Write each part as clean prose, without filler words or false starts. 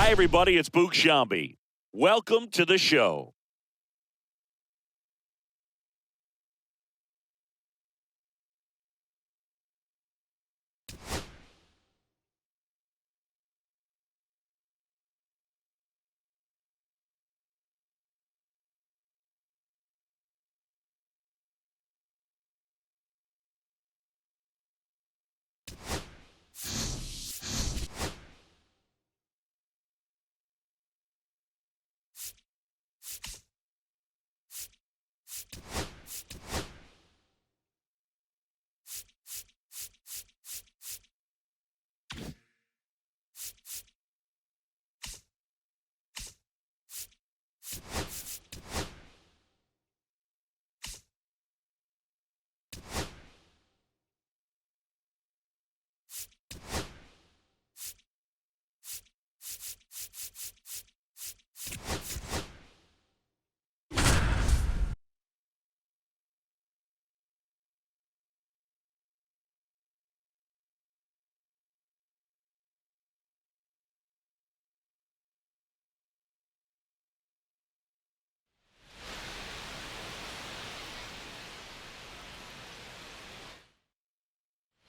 Hi, everybody. It's Boog Shambi. Welcome to the show.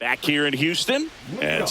Back here in Houston. And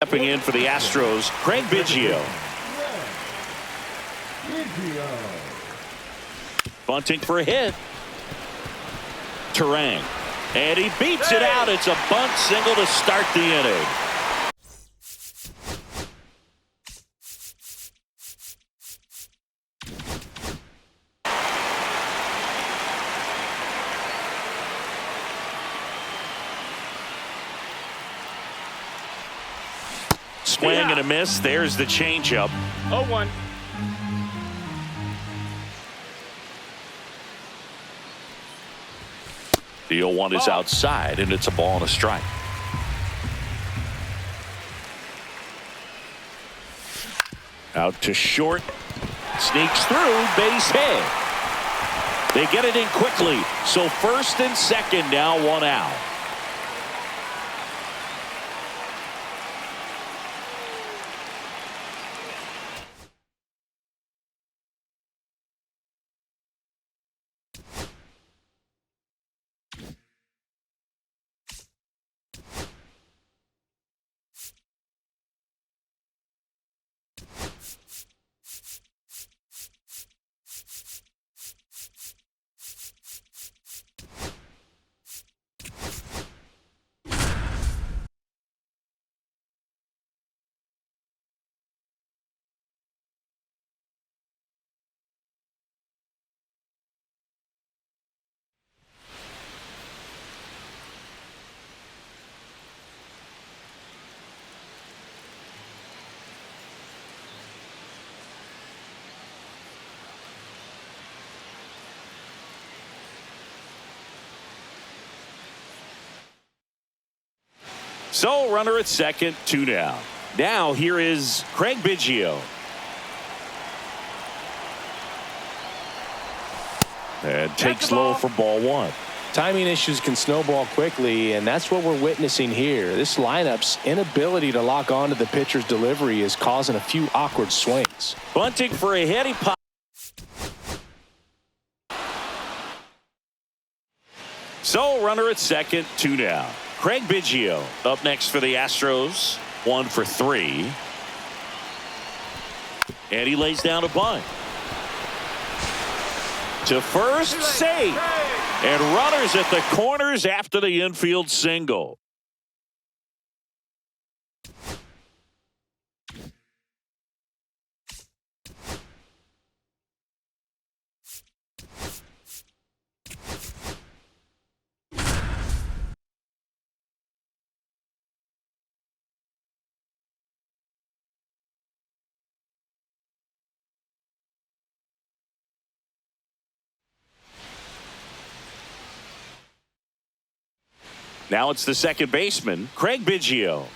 stepping in for the Astros, Craig Biggio. Bunting for a hit. Terang. And he beats it out. It's a bunt single to start the inning. Swing and a miss. There's the changeup. 0-1. The 0-1 is outside, and it's a ball and a strike. Out to short. Sneaks through. Base hit. They get it in quickly. So first and second now, one out. So runner at second, 2 down. Now here is Craig Biggio. And takes low for ball 1. Timing issues can snowball quickly, and that's what we're witnessing here. This lineup's inability to lock onto the pitcher's delivery is causing a few awkward swings. Bunting for a hit. He pops. So runner at second, 2 down. Craig Biggio up next for the Astros. 1 for 3. And he lays down a bunt. To first, safe. And runners at the corners after the infield single. Now it's the second baseman, Craig Biggio.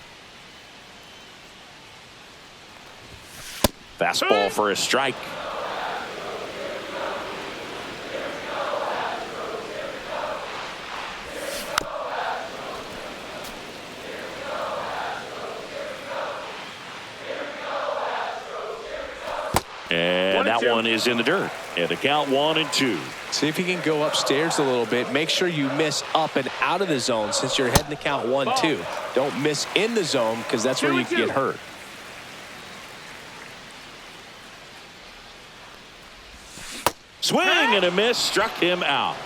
Fastball for a strike. And that one is in the dirt. And the count 1-2. See if you can go upstairs a little bit. Make sure you miss up and out of the zone since you're heading to count 1-2. Don't miss in the zone because that's where you can get hurt. Swing and a miss, struck him out.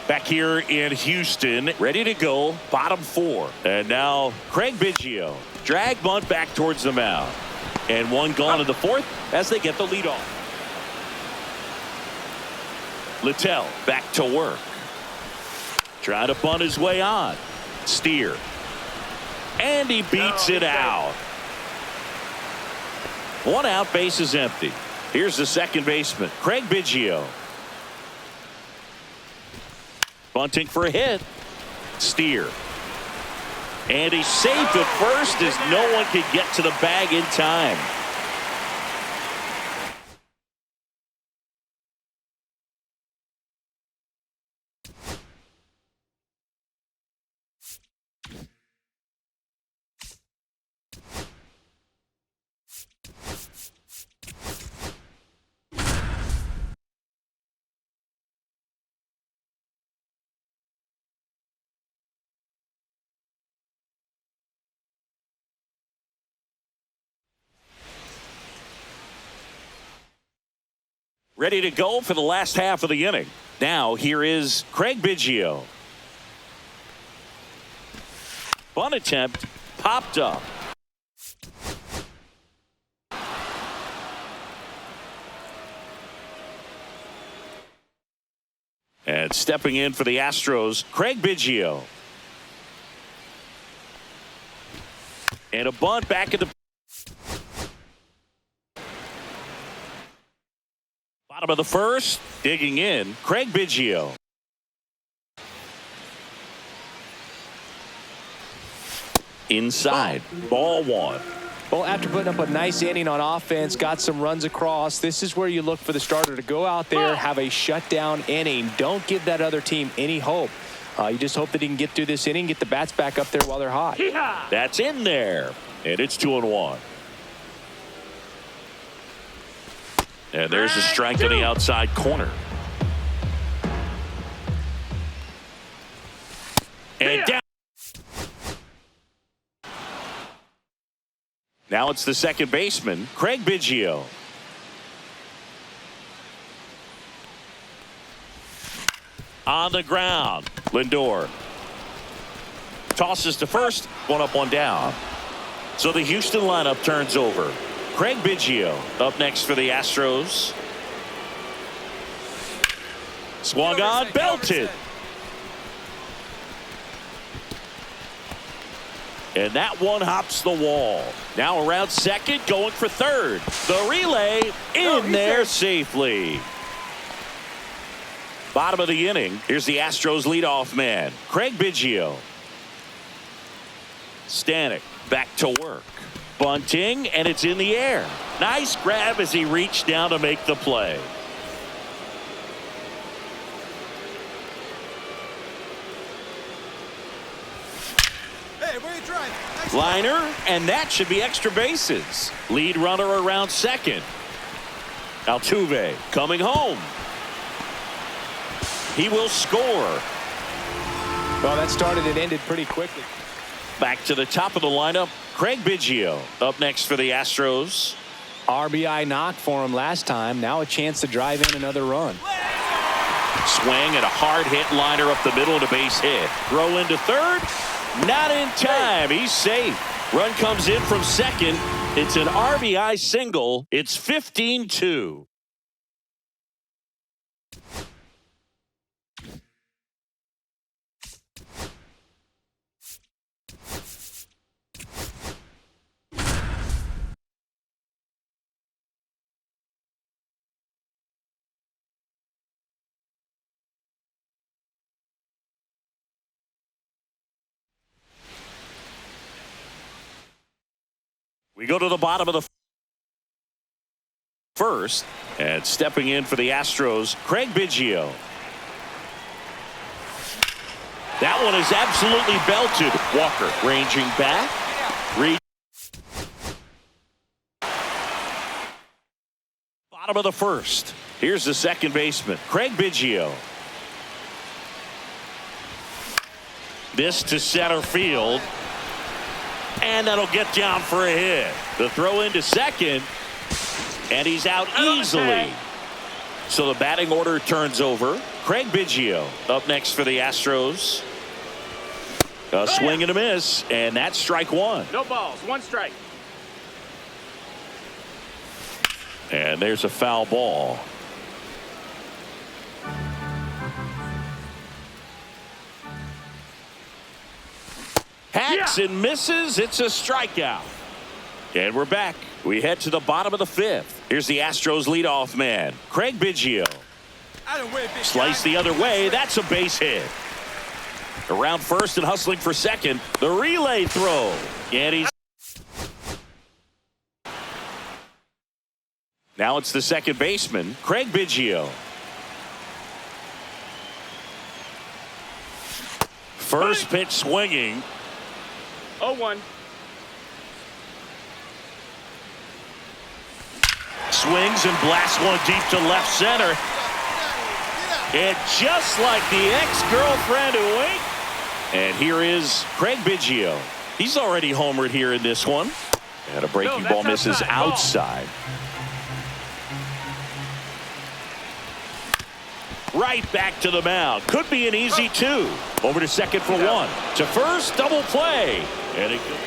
Back here in Houston, ready to go, bottom 4. And now Craig Biggio. Drag bunt back towards the mound. And one gone in the 4th as they get the lead off. Littell back to work. Trying to bunt his way on. Steer. And he beats it out. 1 out, base is empty. Here's the second baseman, Craig Biggio. Bunting for a hit. Steer. And he's safe at first as no one could get to the bag in time. Ready to go for the last half of the inning. Now here is Craig Biggio. Bunt attempt popped up. And stepping in for the Astros, Craig Biggio. And a bunt back at the bottom of the first. Digging in, Craig Biggio. Inside, ball one. Well, after putting up a nice inning on offense, got some runs across, this is where you look for the starter to go out there, have a shutdown inning. Don't give that other team any hope. You just hope that he can get through this inning, get the bats back up there while they're hot. That's in there, and it's 2-1. And there's a strike to the outside corner. And down. Now it's the second baseman, Craig Biggio. On the ground, Lindor tosses to first, one up, one down. So the Houston lineup turns over. Craig Biggio up next for the Astros. Swung on, belted. And that one hops the wall. Now around second, going for third. The relay in there safely. Bottom of the inning. Here's the Astros leadoff man, Craig Biggio. Stanek back to work. Bunting, and it's in the air. Nice grab as he reached down to make the play. Liner, and that should be extra bases. Lead runner around second. Altuve coming home. He will score. Well, that started and ended pretty quickly. Back to the top of the lineup, Craig Biggio up next for the Astros. RBI knock for him last time. Now a chance to drive in another run. Swing and a hard hit liner up the middle and a base hit. Throw into third. Not in time. He's safe. Run comes in from second. It's an RBI single. It's 15-2. We go to the bottom of the first, and stepping in for the Astros, Craig Biggio. That one is absolutely belted. Walker ranging back. Bottom of the first. Here's the second baseman, Craig Biggio. This to center field. And that'll get down for a hit. The throw into second. And he's out easily. So the batting order turns over. Craig Biggio up next for the Astros. A swing and a miss. And that's strike one. No balls. One strike. And there's a foul ball. Hacks and misses. It's a strikeout. And we're back. We head to the bottom of the fifth. Here's the Astros leadoff man, Craig Biggio. Slice the other way. That's a base hit. Around first and hustling for second. The relay throw. And he's. Now it's the second baseman, Craig Biggio. First pitch swinging. 0-1. Swings and blasts one deep to left center. And just like the ex-girlfriend who winked. And here is Craig Biggio. He's already homered here in this one. And a breaking ball misses outside. Right back to the mound. Could be an easy 2. Over to second for 1. To first, double play. And it goes.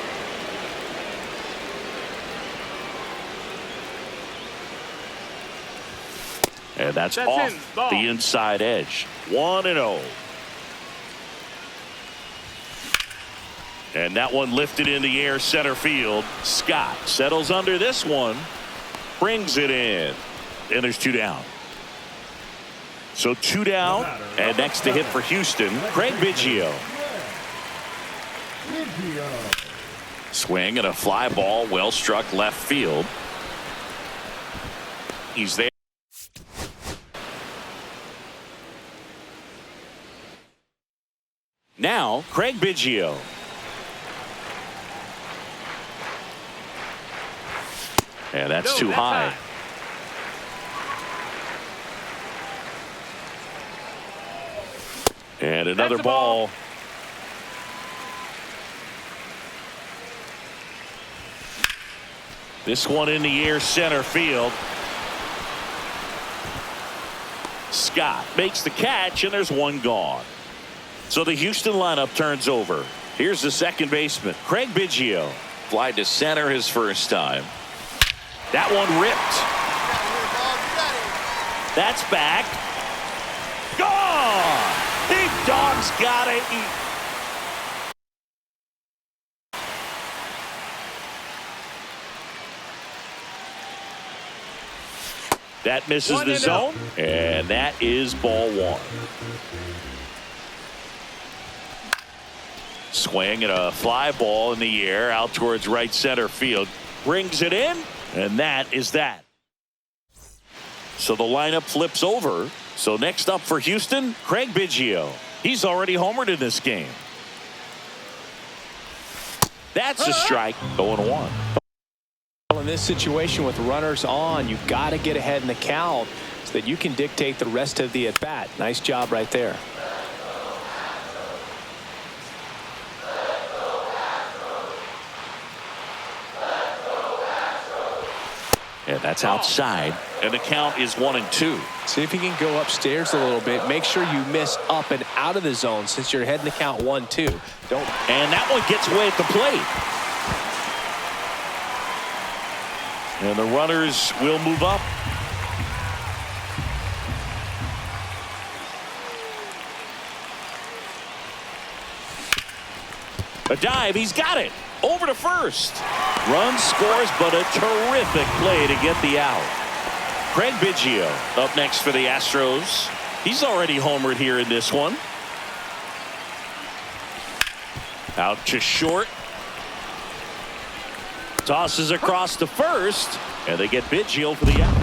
And that's off the inside edge. 1-0. And that one lifted in the air center field. Scott settles under this one. Brings it in. And there's 2 down. So 2 down. And next to hit for Houston, Craig Biggio. Swing and a fly ball, well struck left field. He's there. Now, Craig Biggio. And that's too high. And another ball. This one in the air center field. Scott makes the catch, and there's 1 gone. So the Houston lineup turns over. Here's the second baseman, Craig Biggio. Fly to center his first time. That one ripped. That's back. Gone! Big dog's gotta eat. That misses the zone, and that is ball 1. Swing and a fly ball in the air out towards right center field. Brings it in, and that is that. So the lineup flips over. So next up for Houston, Craig Biggio. He's already homered in this game. That's a strike. 0-1. In this situation with runners on, you've got to get ahead in the count so that you can dictate the rest of the at-bat. Nice job right there. And that's outside. And the count is 1-2. See if you can go upstairs a little bit. Make sure you miss up and out of the zone since you're heading to count 1-2. Don't. And that one gets away at the plate. And the runners will move up. A dive. He's got it. Over to first. Run scores, but a terrific play to get the out. Craig Biggio up next for the Astros. He's already homered here in this one. Out to short. Tosses across to first, and they get Biggio for the out.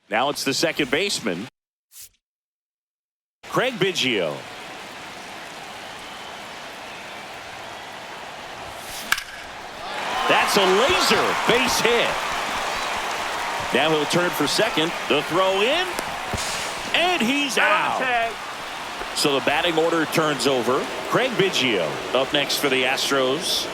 Now it's the second baseman, Craig Biggio. That's a laser base hit. Now he'll turn for second. The throw in, and he's out. So the batting order turns over. Craig Biggio up next for the Astros.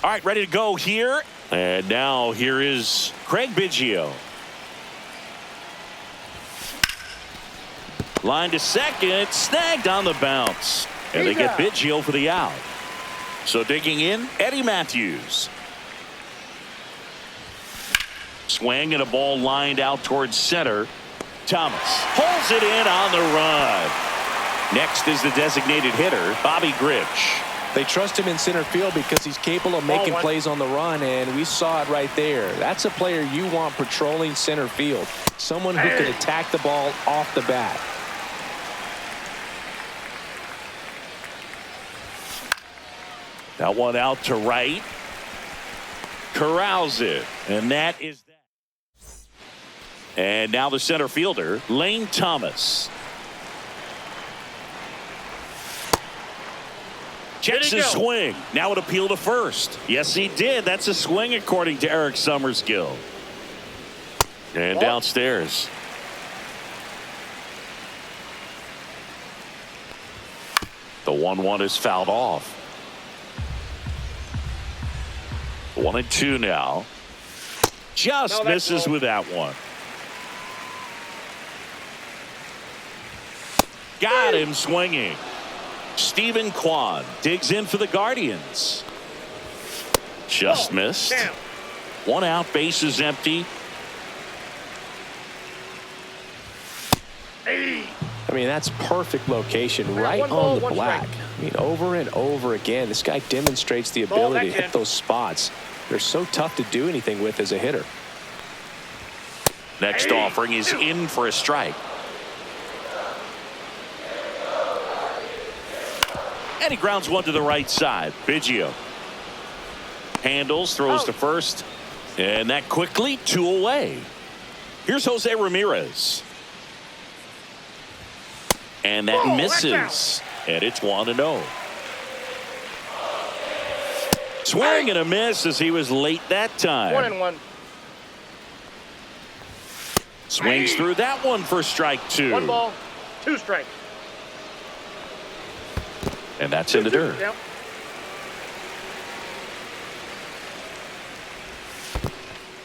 All right, ready to go here. And now here is Craig Biggio. Line to second, snagged on the bounce. And they get Biggio for the out. So digging in, Eddie Matthews. Swing and a ball lined out towards center. Thomas pulls it in on the run. Next is the designated hitter, Bobby Grich. They trust him in center field because he's capable of making plays on the run, and we saw it right there. That's a player you want patrolling center field. Someone who can attack the ball off the bat. That one out to right. Corrals it, and that is that. And now the center fielder, Lane Thomas. Checks his swing. Now it appeal to first. Yes, he did. That's a swing according to Eric Summerskill. And downstairs. The 1-1 is fouled off. 1-2 now. Just misses with that one. Got him swinging. Stephen Kwan digs in for the Guardians. Just missed. Damn. 1 out, bases empty. I mean, that's perfect location right one ball, on the one black. strike. I mean, over and over again, this guy demonstrates the Ball, ability to that's hit in. those spots. They're so tough to do anything with as a hitter. Next offering is in for a strike. And he grounds one to the right side. Biggio handles, throws to first, and that quickly 2 away. Here's Jose Ramirez. And that misses. And it's 1-0. Swing and a miss as he was late that time. 1-1. Swings through that one for strike 2. 1 ball, 2 strikes. And that's in the dirt. Yep.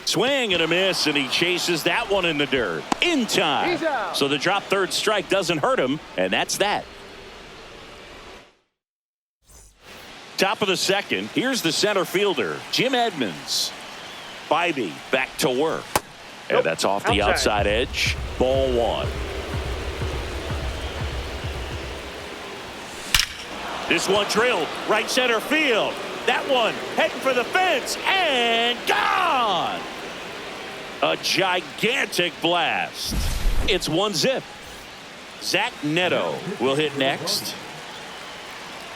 Swing and a miss, and he chases that one in the dirt. In time. He's out. So the drop third strike doesn't hurt him, and that's that. Top of the second. Here's the center fielder, Jim Edmonds. Bybee back to work. And Nope. that's off the outside edge. Ball 1. This one drilled right center field. That one heading for the fence and gone. A gigantic blast. It's 1-0. Zach Neto will hit next.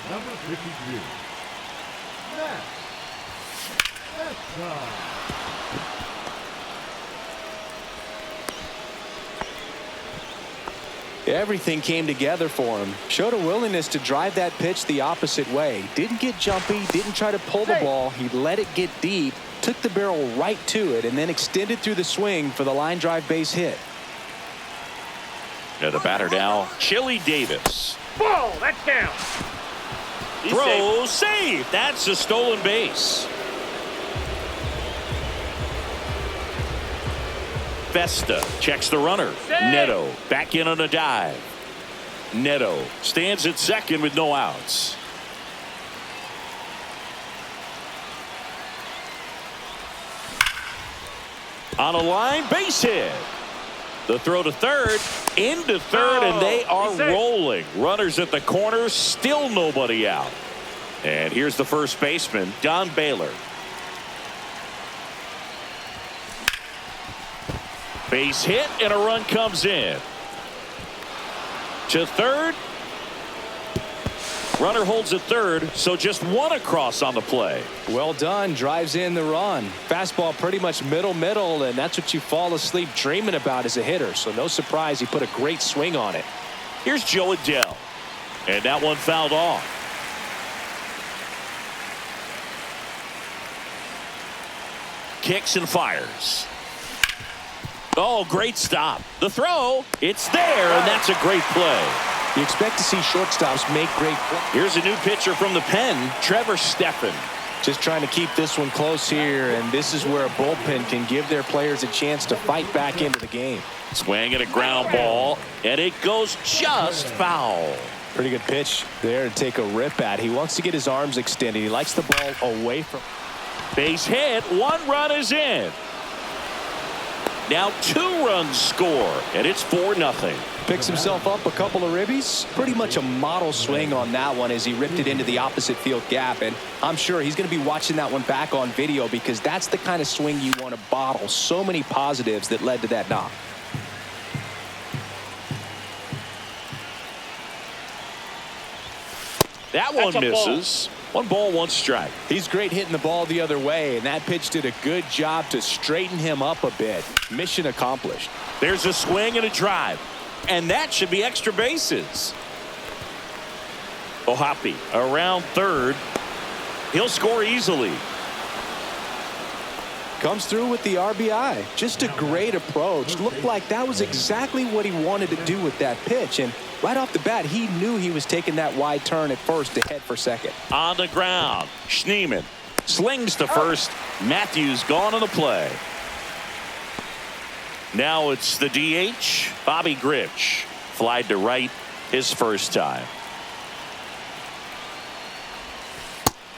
Number 53. Everything came together for him. Showed a willingness to drive that pitch the opposite way. Didn't get jumpy, didn't try to pull the ball. He let it get deep, took the barrel right to it, and then extended through the swing for the line drive base hit. The batter now, Chili Davis. Ball, that's down. He's safe. Throw, save. That's a stolen base. Festa checks the runner. Save. Neto back in on a dive. Neto stands at second with no outs. On a line, base hit. The throw to third, into third, and they are he's safe. rolling. Runners at the corner, still nobody out. And here's the first baseman, Don Baylor. Base hit, and a run comes in. To third. Runner holds at third, so just 1 across on the play. Well done, drives in the run. Fastball pretty much middle, and that's what you fall asleep dreaming about as a hitter. So no surprise he put a great swing on it. Here's Joe Adell. And that one fouled off. Kicks and fires. Oh, great stop. The throw, it's there, and that's a great play. You expect to see shortstops make great plays. Here's a new pitcher from the pen, Trevor Steffen. Just trying to keep this one close here, and this is where a bullpen can give their players a chance to fight back into the game. Swing at a ground ball, and it goes just foul. Pretty good pitch there to take a rip at. He wants to get his arms extended. He likes the ball away from. Base hit, 1 run is in. Now 2 runs score, and it's 4-0. Picks himself up a couple of ribbies. Pretty much a model swing on that one as he ripped it into the opposite field gap. And I'm sure he's going to be watching that one back on video because that's the kind of swing you want to bottle. So many positives that led to that knock. That one That's a ball. misses. 1 ball, 1 strike. He's great hitting the ball the other way, and that pitch did a good job to straighten him up a bit. Mission accomplished. There's a swing and a drive. And that should be extra bases. Ohapi around third. He'll score easily. Comes through with the RBI. Just a great approach. Looked like that was exactly what he wanted to do with that pitch. And right off the bat, he knew he was taking that wide turn at first to head for second. On the ground, Schneemann slings to first. Matthews gone on the play. Now it's the DH, Bobby Grich. Flied to right his first time.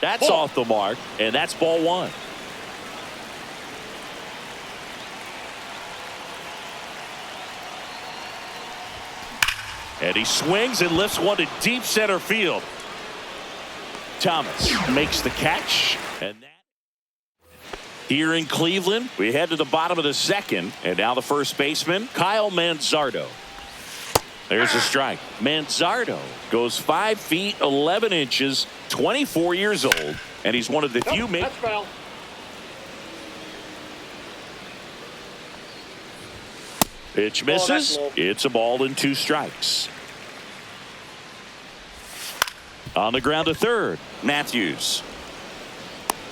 That's off the mark, and that's ball one. And he swings and lifts one to deep center field. Thomas makes the catch. And that here in Cleveland, we head to the bottom of the second. And now the first baseman, Kyle Manzardo. There's a strike. Manzardo goes 5 feet 11 inches, 24 years old, and he's one of the few. That's foul. Pitch misses. It's a ball and 2 strikes. On the ground to third, Matthews.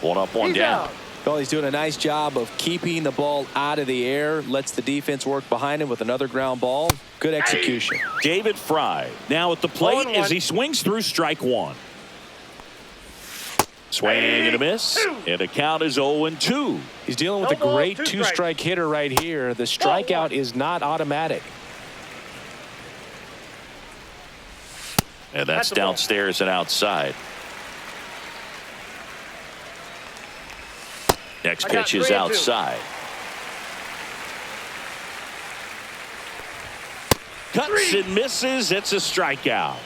1 up, 1 down. Well, he's doing a nice job of keeping the ball out of the air. Lets the defense work behind him with another ground ball. Good execution. David Fry now at the plate as he swings through strike 1. Swing and a miss. And the count is 0-2. He's dealing with a great 2-strike hitter right here. The strikeout is not automatic. And that's downstairs and outside. Next pitch is outside. Cuts and misses. It's a strikeout.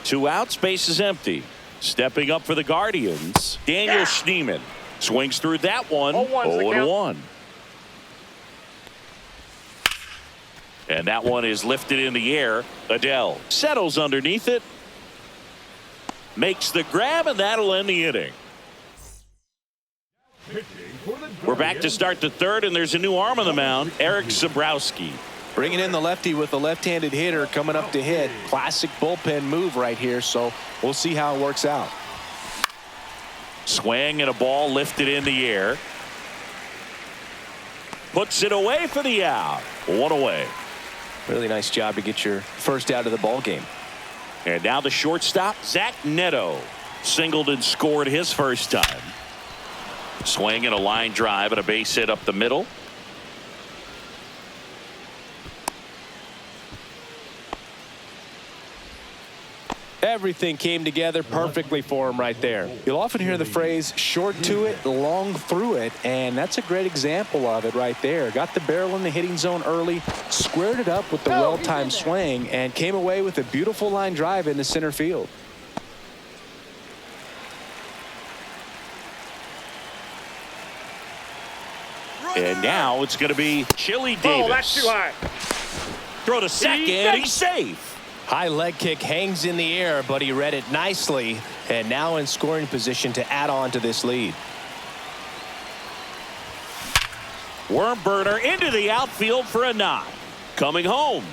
2 outs, base is empty. Stepping up for the Guardians, Daniel Schneemann swings through that one. 0-1. And that one is lifted in the air. Adele settles underneath it. Makes the grab, and that'll end the inning. We're back to start the third, and there's a new arm on the mound, Eric Sabrowski. Bringing in the lefty with a left-handed hitter coming up to hit. Classic bullpen move right here, so we'll see how it works out. Swing and a ball lifted in the air. Puts it away for the out. 1 away. Really nice job to get your first out of the ball game. And now the shortstop, Zach Neto. Singled and scored his first time. Swing and a line drive and a base hit up the middle. Everything came together perfectly for him right there. You'll often hear the phrase short to it, long through it, and that's a great example of it right there. Got the barrel in the hitting zone early, squared it up with the well-timed swing, and came away with a beautiful line drive into center field. And now it's going to be Chili Davis. Oh, that's too high. Throw to second. He's safe. High leg kick hangs in the air, but he read it nicely, and now in scoring position to add on to this lead. Worm burner into the outfield for a knock. Coming home.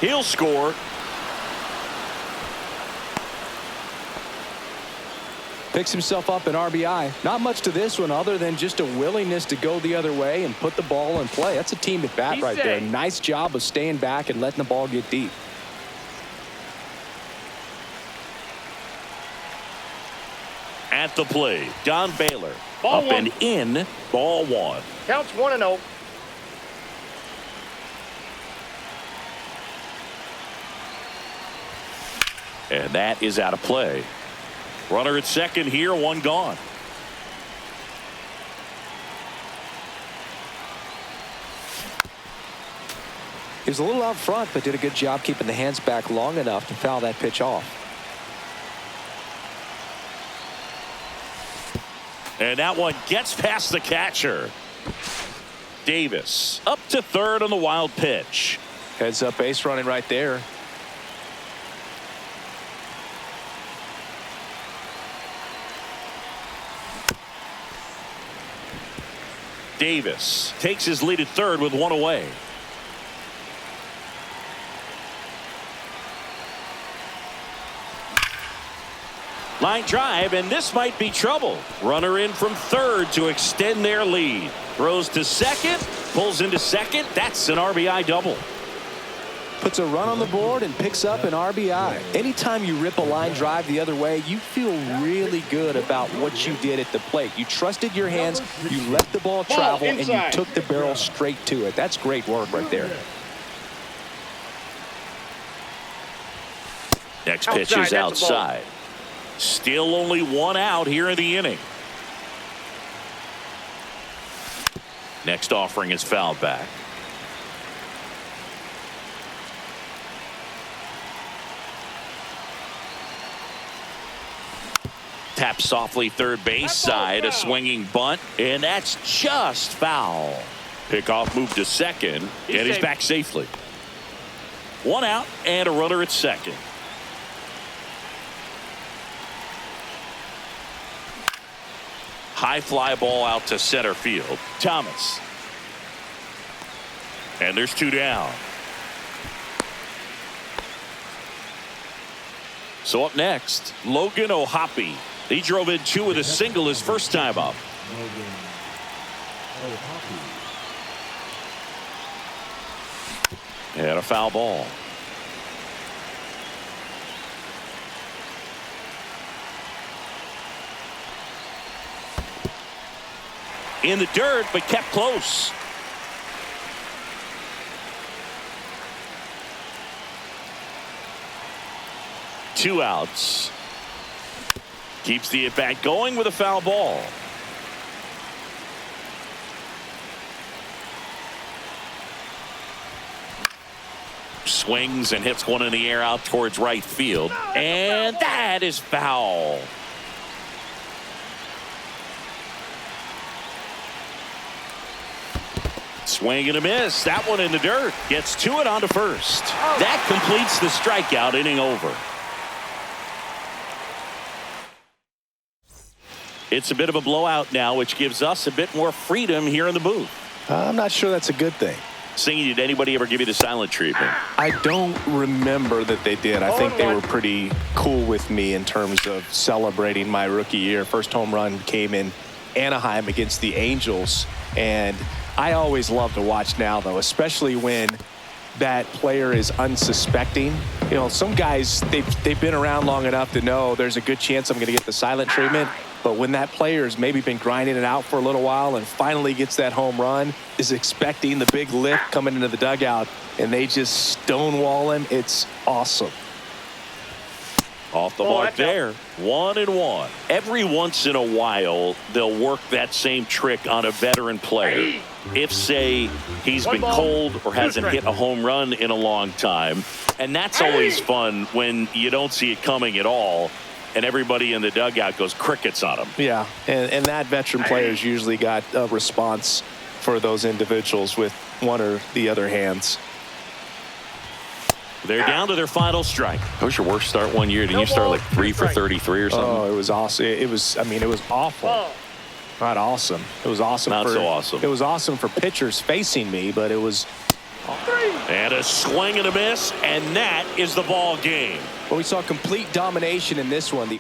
He'll score. Picks himself up an RBI. Not much to this one other than just a willingness to go the other way and put the ball in play. That's a team at bat right there. Nice job of staying back and letting the ball get deep. At the plate, Don Baylor. Ball up one. and in. Ball 1. Counts 1-0. And that is out of play. Runner at second here, 1 gone. He was a little out front, but did a good job keeping the hands back long enough to foul that pitch off. And that one gets past the catcher. Davis up to third on the wild pitch. Heads up base running right there. Davis takes his lead at third with 1 away. Line drive, and this might be trouble. Runner in from third to extend their lead. Throws to second, pulls into second. That's an RBI double. Puts a run on the board and picks up an RBI. Anytime you rip a line drive the other way, you feel really good about what you did at the plate. You trusted your hands, you let the ball travel, and you took the barrel straight to it. That's great work right there. Next pitch is outside. Still only one out here in the inning. Next offering is fouled back. Tap softly third base side, a swinging bunt, and that's just foul. Pickoff move to second, and he's back safely. One out and a runner at second. High fly ball out to center field. Thomas. And there's two down. So up next, Logan O'Hoppe. He drove in two with a single his first time up. And a foul ball. In the dirt, but kept close. Two outs. Keeps the at-bat going with a foul ball. Swings and hits one in the air out towards right field. And that is foul. Swing and a miss. That one in the dirt. Gets to it onto first. That completes the strikeout. Inning over. It's a bit of a blowout now, which gives us a bit more freedom here in the booth. I'm not sure that's a good thing. Singing, did anybody ever give you the silent treatment? I don't remember that they did. I think they were pretty cool with me in terms of celebrating my rookie year. First home run came in Anaheim against the Angels, and I always love to watch now, though, especially when that player is unsuspecting. You know, some guys, they've been around long enough to know there's a good chance I'm going to get the silent treatment. But when that player has maybe been grinding it out for a little while and finally gets that home run, is expecting the big lift coming into the dugout, and they just stonewall him, it's awesome. Off the mark there. 1-1. Every once in a while, they'll work that same trick on a veteran player. If, say, he's been cold or hasn't hit a home run in a long time. And that's always fun when you don't see it coming at all. And everybody in the dugout goes crickets on him. Yeah, and that veteran player's usually got a response for those individuals with one or the other hands. They're down to their final strike. What was your worst start one year? Didn't you start like 3 for 33 or something? Oh, it was awesome. It was awful. Not awesome. It was awesome. Not so awesome. It was awesome for pitchers facing me, but it was. And a swing and a miss, and that is the ball game. Well, we saw complete domination in this one. The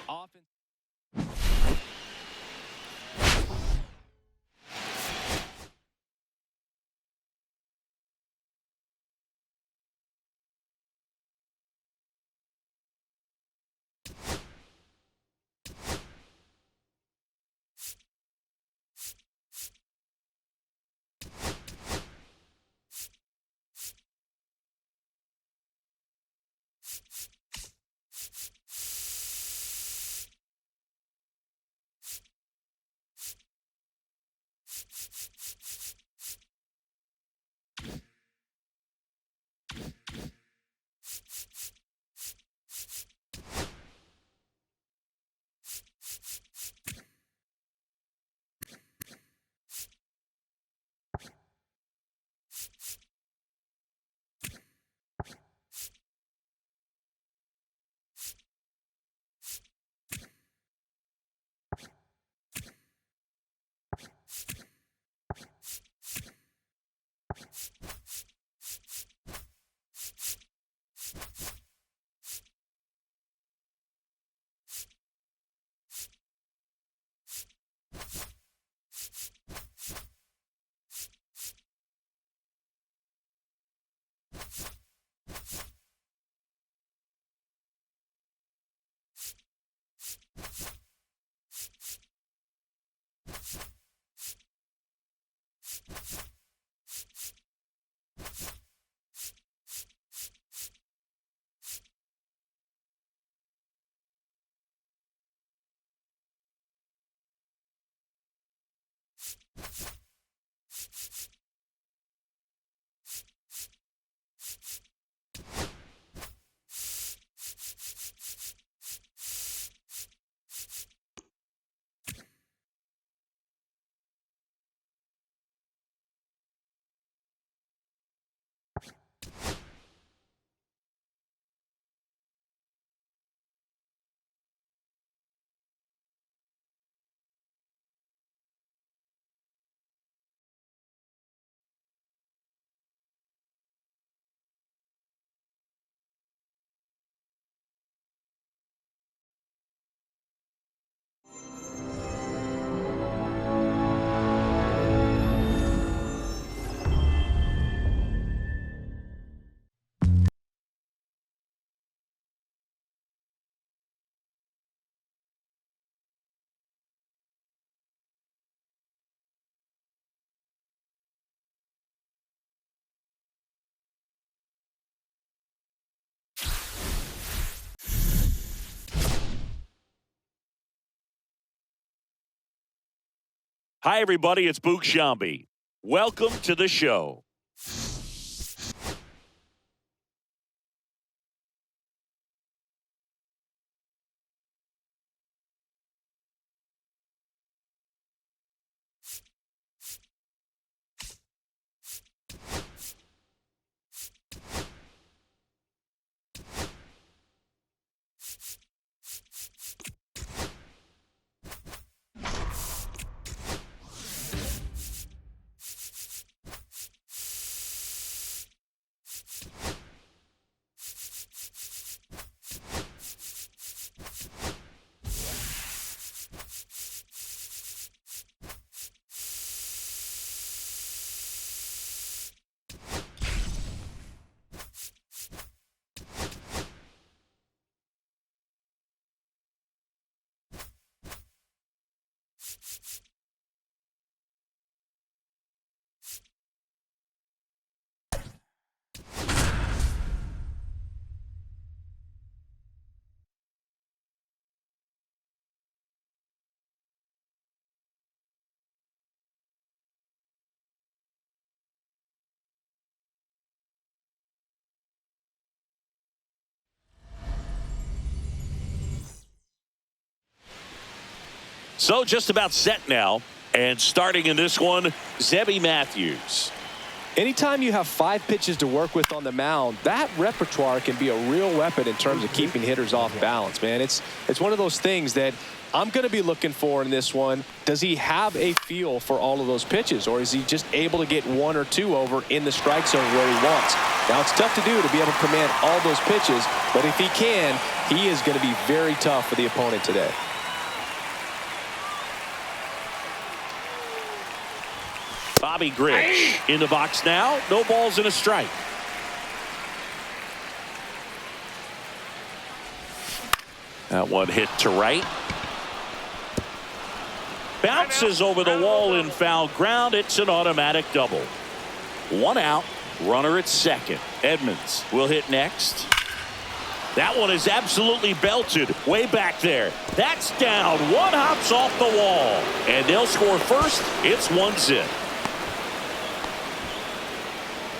Hi, everybody. It's Boog Sciambi. Welcome to the show. So just about set now. And starting in this one, Zebby Matthews. Anytime you have 5 pitches to work with on the mound, that repertoire can be a real weapon in terms of keeping hitters off balance, man. It's one of those things that I'm going to be looking for in this one. Does he have a feel for all of those pitches, or is he just able to get 1 or 2 over in the strike zone where he wants? Now, it's tough to do to be able to command all those pitches, but if he can, he is going to be very tough for the opponent today. Bobby Grich in the box now. No balls and a strike. That one hit to right. Bounces over the wall in foul ground. It's an automatic double. 1 out. Runner at second. Edmonds will hit next. That one is absolutely belted way back there. That's down. 1 hops off the wall. And they'll score first. It's 1-0.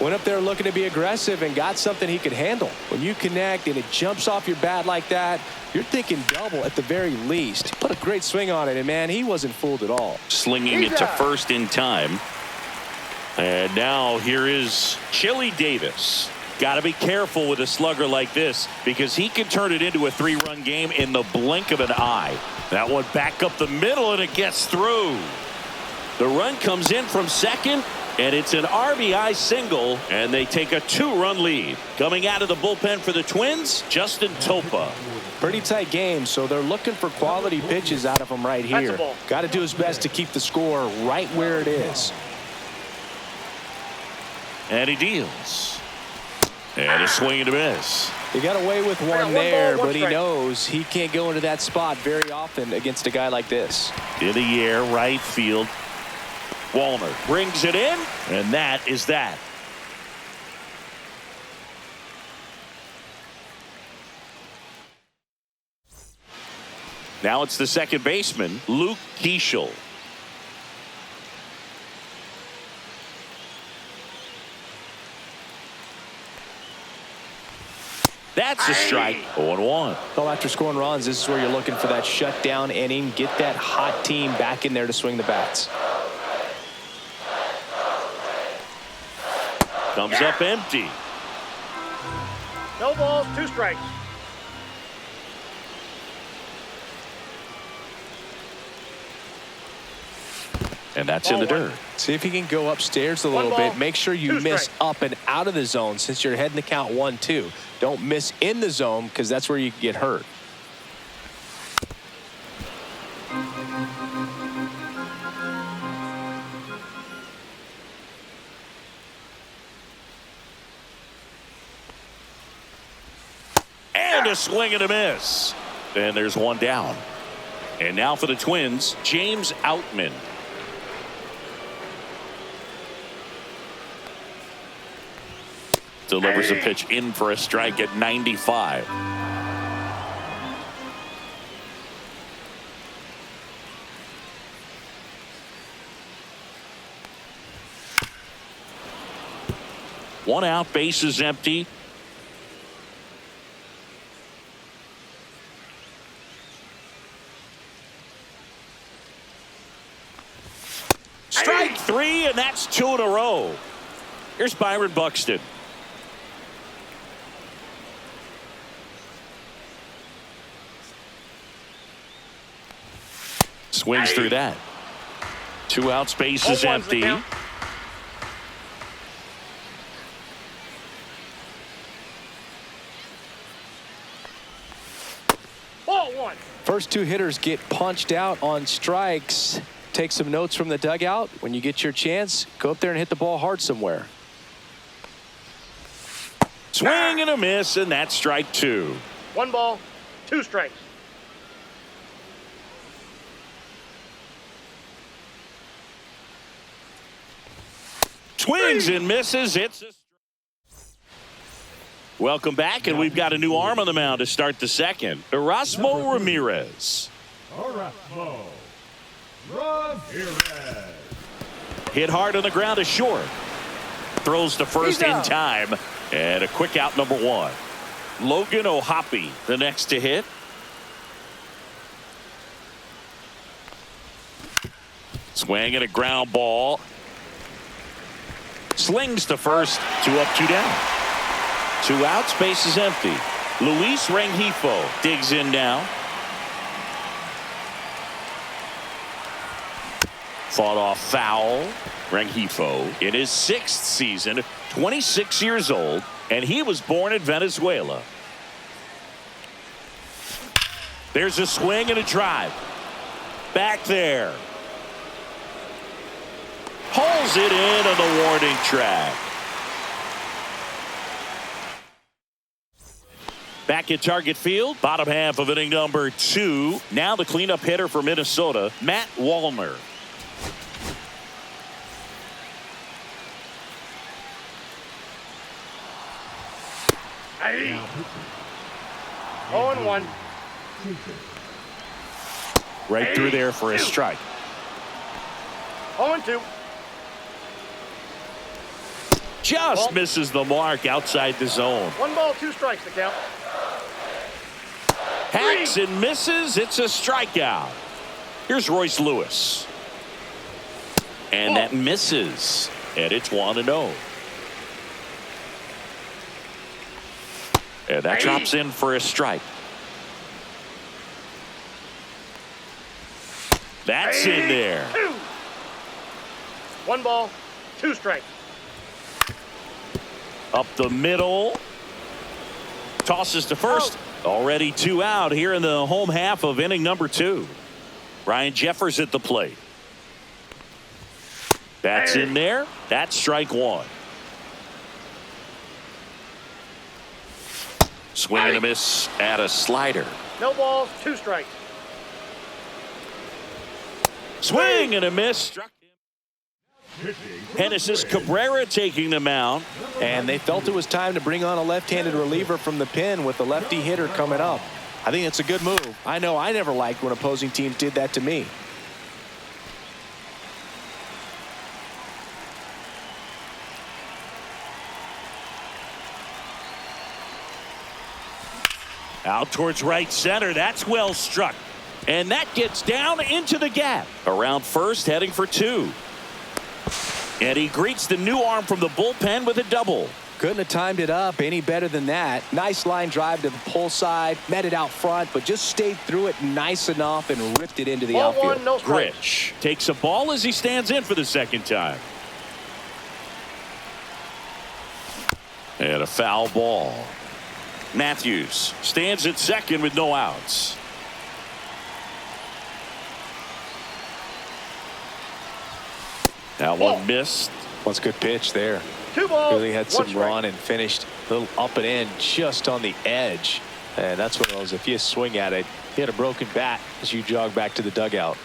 Went up there looking to be aggressive and got something he could handle. When you connect and it jumps off your bat like that, you're thinking double at the very least. Put a great swing on it, and man, he wasn't fooled at all. Slinging it to first in time. And now here is Chili Davis. Got to be careful with a slugger like this because he can turn it into a 3-run game in the blink of an eye. That one back up the middle, and it gets through. The run comes in from second. And it's an RBI single, and they take a 2-run lead. Coming out of the bullpen for the Twins, Justin Topa. Pretty tight game, so they're looking for quality pitches out of him right here. Got to do his best to keep the score right where it is. And he deals. And a swing and a miss. He got away with one there, but he knows he can't go into that spot very often against a guy like this. In the air, right field. Wallner brings it in, and that is that. Now it's the second baseman, Luke Keeschel. That's a strike. 0-1. Well, after scoring runs, this is where you're looking for that shutdown inning. Get that hot team back in there to swing the bats. Comes up empty. No balls, 2 strikes. And that's in the dirt. See if he can go upstairs a little bit. Make sure you miss up and out of the zone since you're heading to count 1-2. Don't miss in the zone because that's where you can get hurt. And a swing and a miss. And there's one down. And now for the Twins, James Outman. Delivers a pitch in for a strike at 95. One out, base is empty. Strike three, and that's two in a row. Here's Byron Buxton. Swings through that. Two outs, base is empty. Ball one. First two hitters get punched out on strikes. Take some notes from the dugout. When you get your chance, go up there and hit the ball hard somewhere. Swing and a miss, and that's strike two. 1 ball, 2 strikes. Swings and misses. It's a... Welcome back, and we've got a new arm on the mound to start the second. Erasmo Ramirez. Erasmo Ramirez. Hit hard on the ground to short. Throws to first in time. And a quick out, number one. Logan O'Hoppe, the next to hit. Swing and a ground ball. Slings to first. 2 up, 2 down. 2 outs, base is empty. Luis Rengifo digs in now. Fought off foul. Rengifo in his 6th season, 26 years old, and he was born in Venezuela. There's a swing and a drive. Back there. Pulls it in on the warning track. Back at Target Field, bottom half of inning number 2. Now the cleanup hitter for Minnesota, Matt Wallner. Hey. 0-1. Right through there for a strike. 0-2. Just misses the mark outside the zone. 1 ball, 2 strikes to count. Hacks and misses. It's a strikeout. Here's Royce Lewis. And that misses. And it's 1-0. And that drops in for a strike. That's in there. 1 ball, 2 strikes. Up the middle. Tosses to first. Already 2 out here in the home half of inning number 2. Ryan Jeffers at the plate. That's in there. That's strike 1. Swing and a miss at a slider. No balls, 2 strikes. Swing and a miss. Struck him. Genesis Cabrera taking the mound. And they felt it was time to bring on a left-handed reliever from the pen with the lefty hitter coming up. I think it's a good move. I know I never liked when opposing teams did that to me. Out towards right center. That's well struck. And that gets down into the gap. Around first, heading for 2. And he greets the new arm from the bullpen with a double. Couldn't have timed it up any better than that. Nice line drive to the pull side. Met it out front, but just stayed through it nice enough and ripped it into the Ball outfield. 1, no strikes. Grich takes a ball as he stands in for the second time. And a foul ball. Matthews stands at second with no outs. Now one missed. What's a good pitch there. 2 balls, Really had 1 some strike. run and finished a little up and in just on the edge. And that's one of those, if you swing at it, you hit a broken bat as you jog back to the dugout.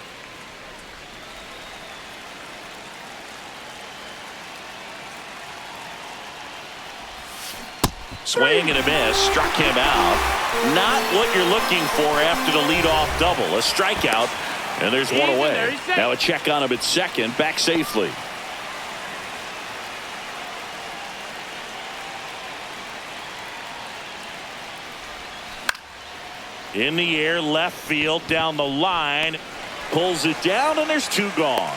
Swing and a miss. Struck him out. Not what you're looking for after the leadoff double. A strikeout. And there's one away. Now a check on him at second. Back safely. In the air, left field, down the line. Pulls it down, and there's 2 gone.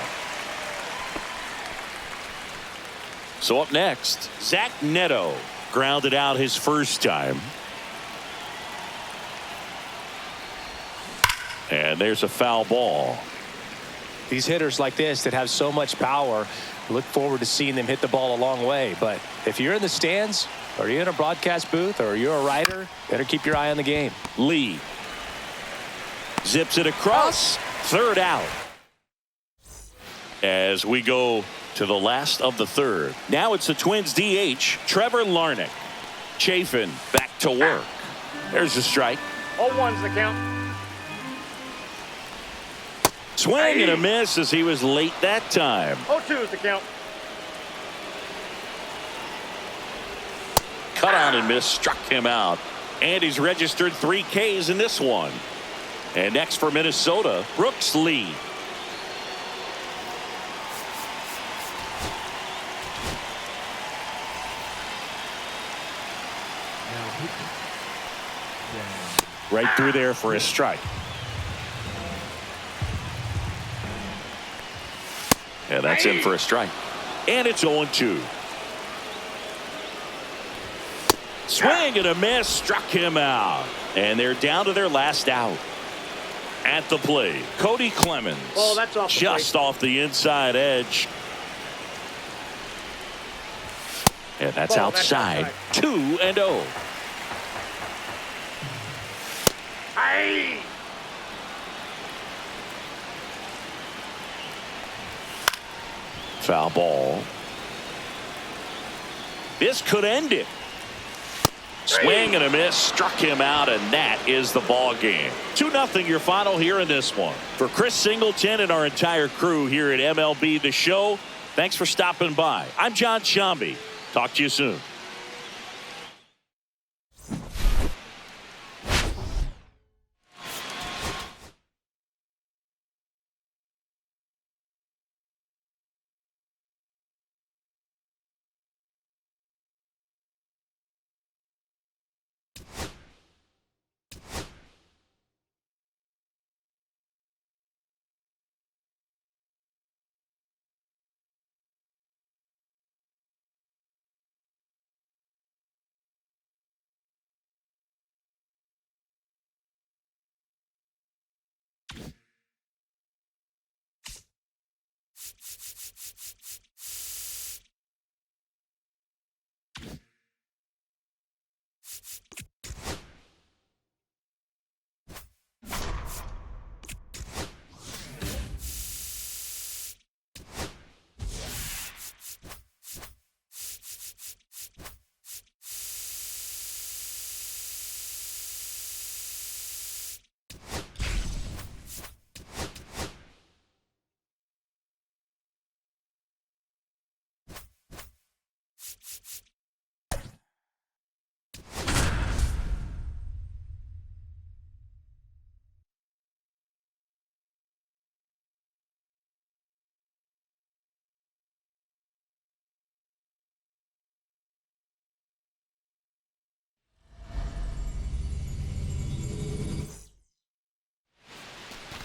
So up next, Zach Neto grounded out his first time. And there's a foul ball. These hitters like this that have so much power, look forward to seeing them hit the ball a long way. But if you're in the stands, or you're in a broadcast booth, or you're a writer, better keep your eye on the game. Lee zips it across. Third out. As we go to the last of the third. Now it's the Twins DH, Trevor Larnach. Chafin back to work. There's a strike. 0-1's the count. Swing and a miss as he was late that time. 0-2's the count. Cut on and miss, struck him out. And he's registered 3 Ks in this one. And next for Minnesota, Brooks Lee. Right through there for a strike. And that's in for a strike. And it's 0-2. Swing and a miss, struck him out. And they're down to their last out. At the plate, Cody Clemens. Oh, that's off the just plate. off the inside edge. And that's Oh, outside. that's 2-0. Aye. Foul ball. This could end it. Swing and a miss, struck him out, and that is the ball game. 2-0 your final here in this one. For Chris Singleton and our entire crew here at MLB The Show, thanks for stopping by. I'm John Shambi. Talk to you soon.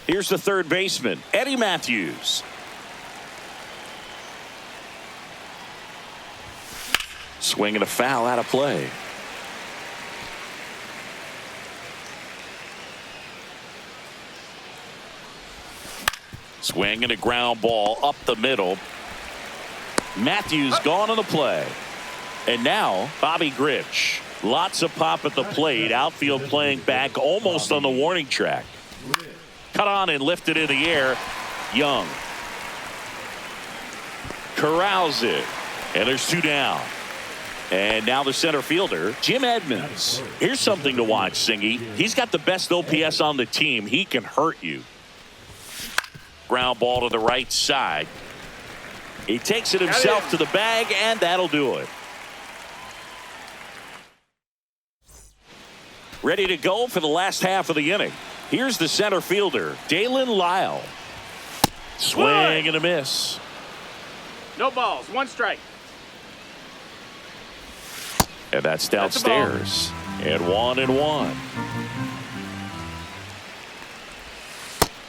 Here's the third baseman, Eddie Matthews. Swing and a foul out of play. Swing and a ground ball up the middle. Matthews gone on the play. And now Bobby Grich. Lots of pop at the plate. Outfield playing back almost on the warning track. Cut on and lifted in the air. Young corrals it. And there's 2 down. And now the center fielder, Jim Edmonds. Here's something to watch, Singy. He's got the best OPS on the team. He can hurt you. Ground ball to the right side. He takes it himself to the bag, and that'll do it. Ready to go for the last half of the inning. Here's the center fielder, Dalen Lyle. Swing and a miss. No balls. 1 strike. And that's downstairs. And 1-1.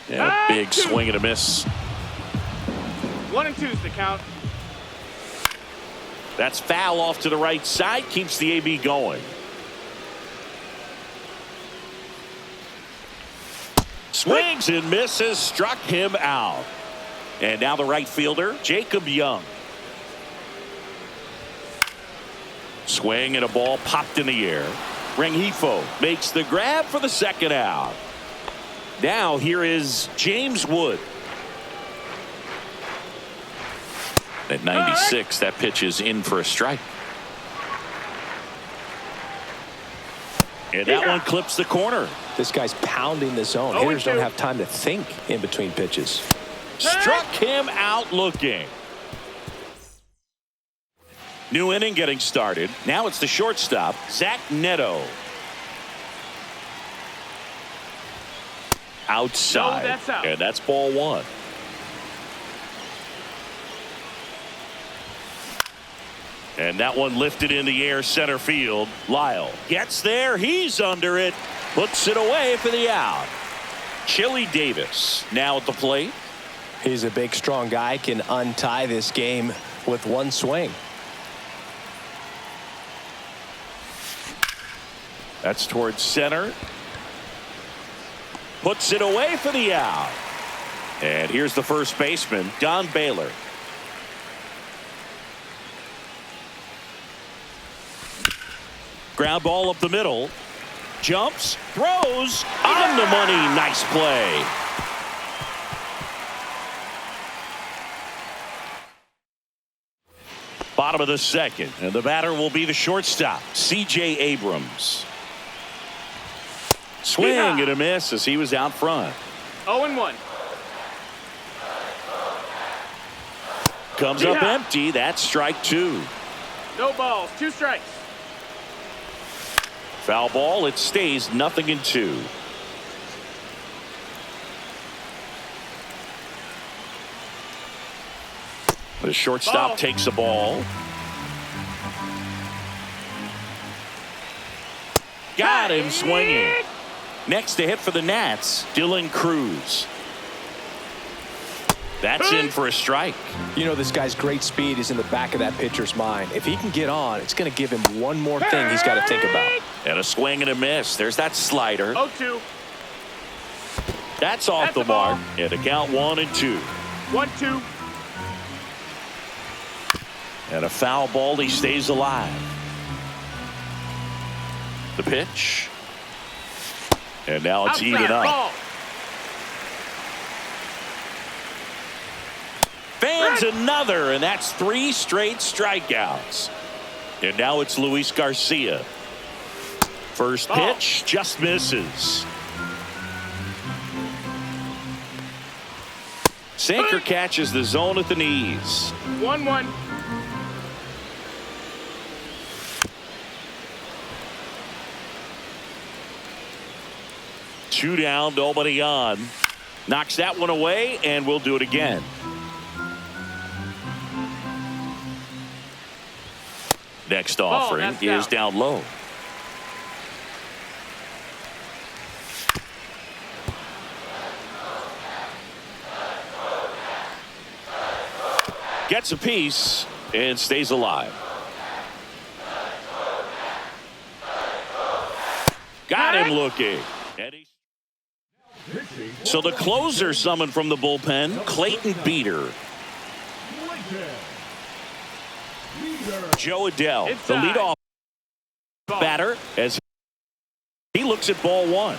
Yeah, big swing and a miss. 1 and 2's the count. That's foul off to the right side. Keeps the AB going. Swings and misses. Struck him out. And now the right fielder, Jacob Young. Swing and a ball popped in the air. Rengifo makes the grab for the second out. Now here is James Wood. At 96, that pitch is in for a strike. And that one clips the corner. This guy's pounding the zone. Hitters don't have time to think in between pitches. Struck him out looking. New inning getting started. Now it's the shortstop, Zach Neto. Outside. No, that's out. And that's ball one. And that one lifted in the air center field. Lyle gets there. He's under it. Puts it away for the out. Chili Davis now at the plate. He's a big, strong guy. Can untie this game with one swing. That's towards center. Puts it away for the out. And here's the first baseman, Don Baylor. Ground ball up the middle. Jumps, throws, on the money. Nice play. Bottom of the second, and the batter will be the shortstop, C.J. Abrams. Swing and a miss as he was out front. 0 and 1. Comes up empty. That's strike two. No balls. 2 strikes. Foul ball. It stays 0-2. The shortstop takes the ball. Got him swinging. Next to hit for the Nats, Dylan Cruz. That's in for a strike. You know, this guy's great speed is in the back of that pitcher's mind. If he can get on, it's going to give him one more thing he's got to think about. And a swing and a miss. There's that slider. 0-2. That's off the mark. And the count 1-2. 1-2. And a foul ball. He stays alive. The pitch. And now it's even up. Ball. Fans another, and that's 3 straight strikeouts. And now it's Luis Garcia. First pitch just misses. Sinker catches the zone at the knees. 1-1. Two down, nobody on. Knocks that one away, and we'll do it again. Next offering is down low. Gets a piece and stays alive. Got him looking. So the closer summoned from the bullpen, Clayton Beater. Joe Adell, the leadoff batter, as he looks at ball one.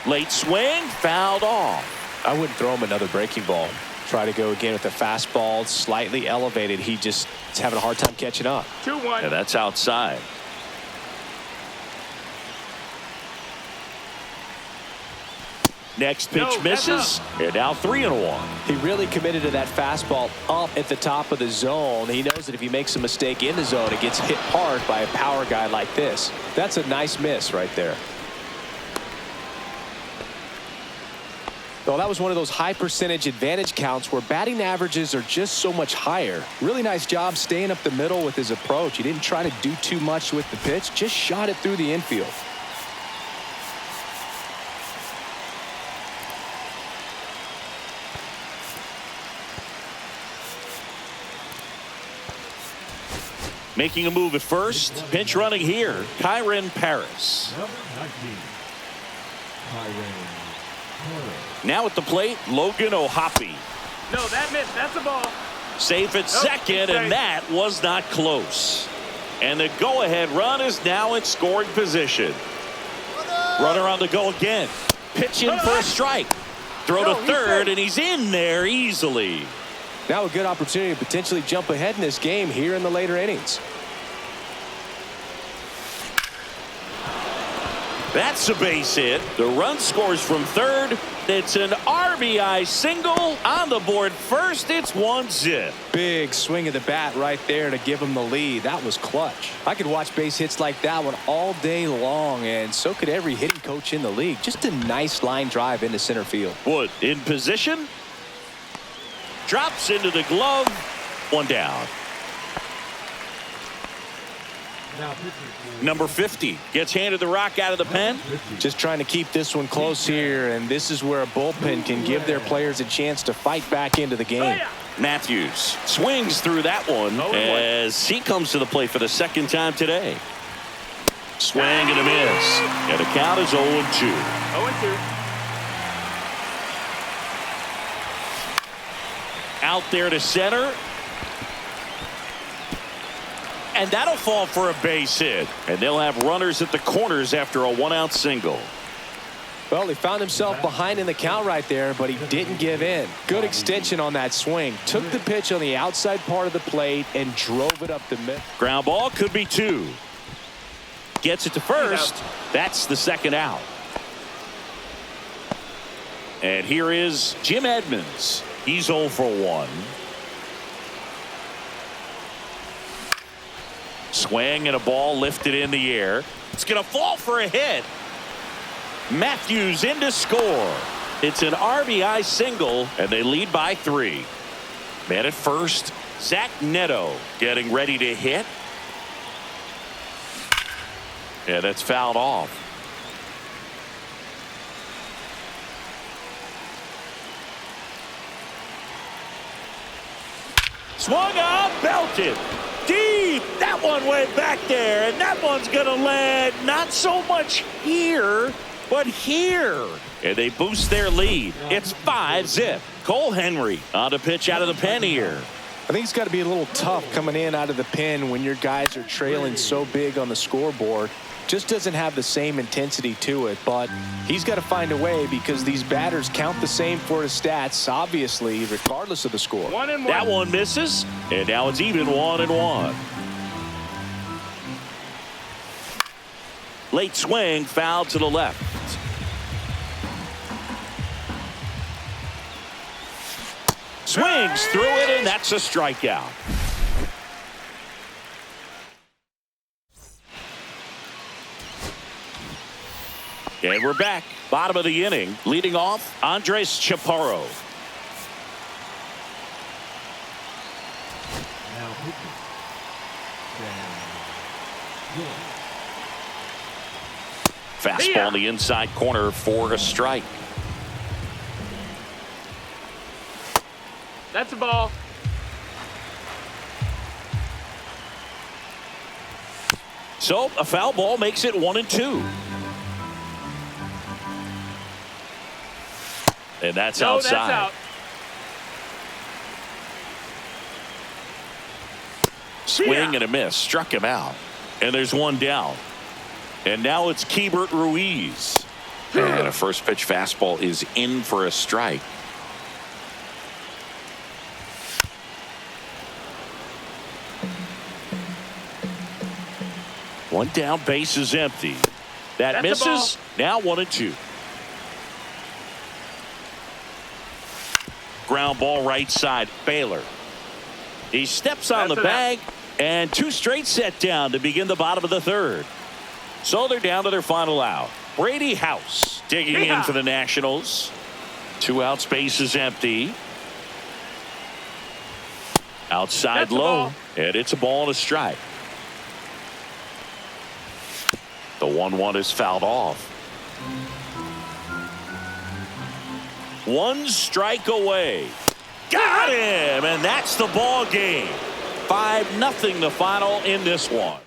Late swing, fouled off. I wouldn't throw him another breaking ball. Try to go again with the fastball, slightly elevated. He just is having a hard time catching up. 2-1. Yeah, that's outside. Next pitch misses. And now 3-1. He really committed to that fastball up at the top of the zone. He knows that if he makes a mistake in the zone, it gets hit hard by a power guy like this. That's a nice miss right there. Well, that was one of those high percentage advantage counts where batting averages are just so much higher. Really nice job staying up the middle with his approach. He didn't try to do too much with the pitch, just shot it through the infield. Making a move at first. Pinch running here. Kyren Paris. Number 19. Kyren Paris. Now at the plate, Logan O'Hoppe. No, that missed. That's a ball. Safe at second, and that was not close. And the go-ahead run is now in scoring position. Runner on the go again. Pitch in for a strike. Throw to third, and he's in there easily. Now a good opportunity to potentially jump ahead in this game here in the later innings. That's a base hit. The run scores from third. It's an RBI single on the board first. It's 1-0. Big swing of the bat right there to give him the lead. That was clutch. I could watch base hits like that one all day long, and so could every hitting coach in the league. Just a nice line drive into center field. Wood in position. Drops into the glove. One down. Now pitching for Number 50 gets handed the rock out of the pen. 50. Just trying to keep this one close here, and this is where a bullpen can give their players a chance to fight back into the game. Matthews swings through that one as he comes to the plate for the second time today. Swing and a miss. And the count is 0-2. 0-2. Out there to center. And that'll fall for a base hit. And they'll have runners at the corners after a one-out single. Well, he found himself behind in the count right there, but he didn't give in. Good extension on that swing. Took the pitch on the outside part of the plate and drove it up the middle. Ground ball could be 2. Gets it to first. That's the second out. And here is Jim Edmonds. He's 0 for 1. Swing and a ball lifted in the air. It's going to fall for a hit. Matthews in to score. It's an RBI single, and they lead by 3. Man at first, Zach Neto getting ready to hit. Yeah, that's fouled off. Swung on, belted. Deep. That one went back there, and that one's going to land not so much here, but here. And they boost their lead. It's 5-0. Cole Henry on to pitch out of the pen here. I think it's got to be a little tough coming in out of the pen when your guys are trailing so big on the scoreboard. Just doesn't have the same intensity to it, but he's got to find a way because these batters count the same for his stats, obviously, regardless of the score. 1-1. That one misses, and now it's even 1-1. Late swing, foul to the left. Swings through it, and that's a strikeout. And we're back. Bottom of the inning. Leading off, Andres Chaparro. Now pitching. Dan Gillen. Fastball in the inside corner for a strike. That's a ball. So a foul ball makes it 1-2. And that's No, outside. that's out. Swing and a miss. Struck him out. And there's one down. And now it's Keibert Ruiz. And a first pitch fastball is in for a strike. One down, base is empty. That That's a ball. misses. Now 1-2. Ground ball right side. Baylor. He steps on That's the an out. bag, and 2 straight set down to begin the bottom of the third. So they're down to their final out. Brady House digging in Yeah. for the Nationals. Two out, space is empty. Outside That's a low, ball. and it's a ball and a strike. The 1-1 is fouled off. One strike away. Got him, and that's the ball game. 5-0 the final in this one.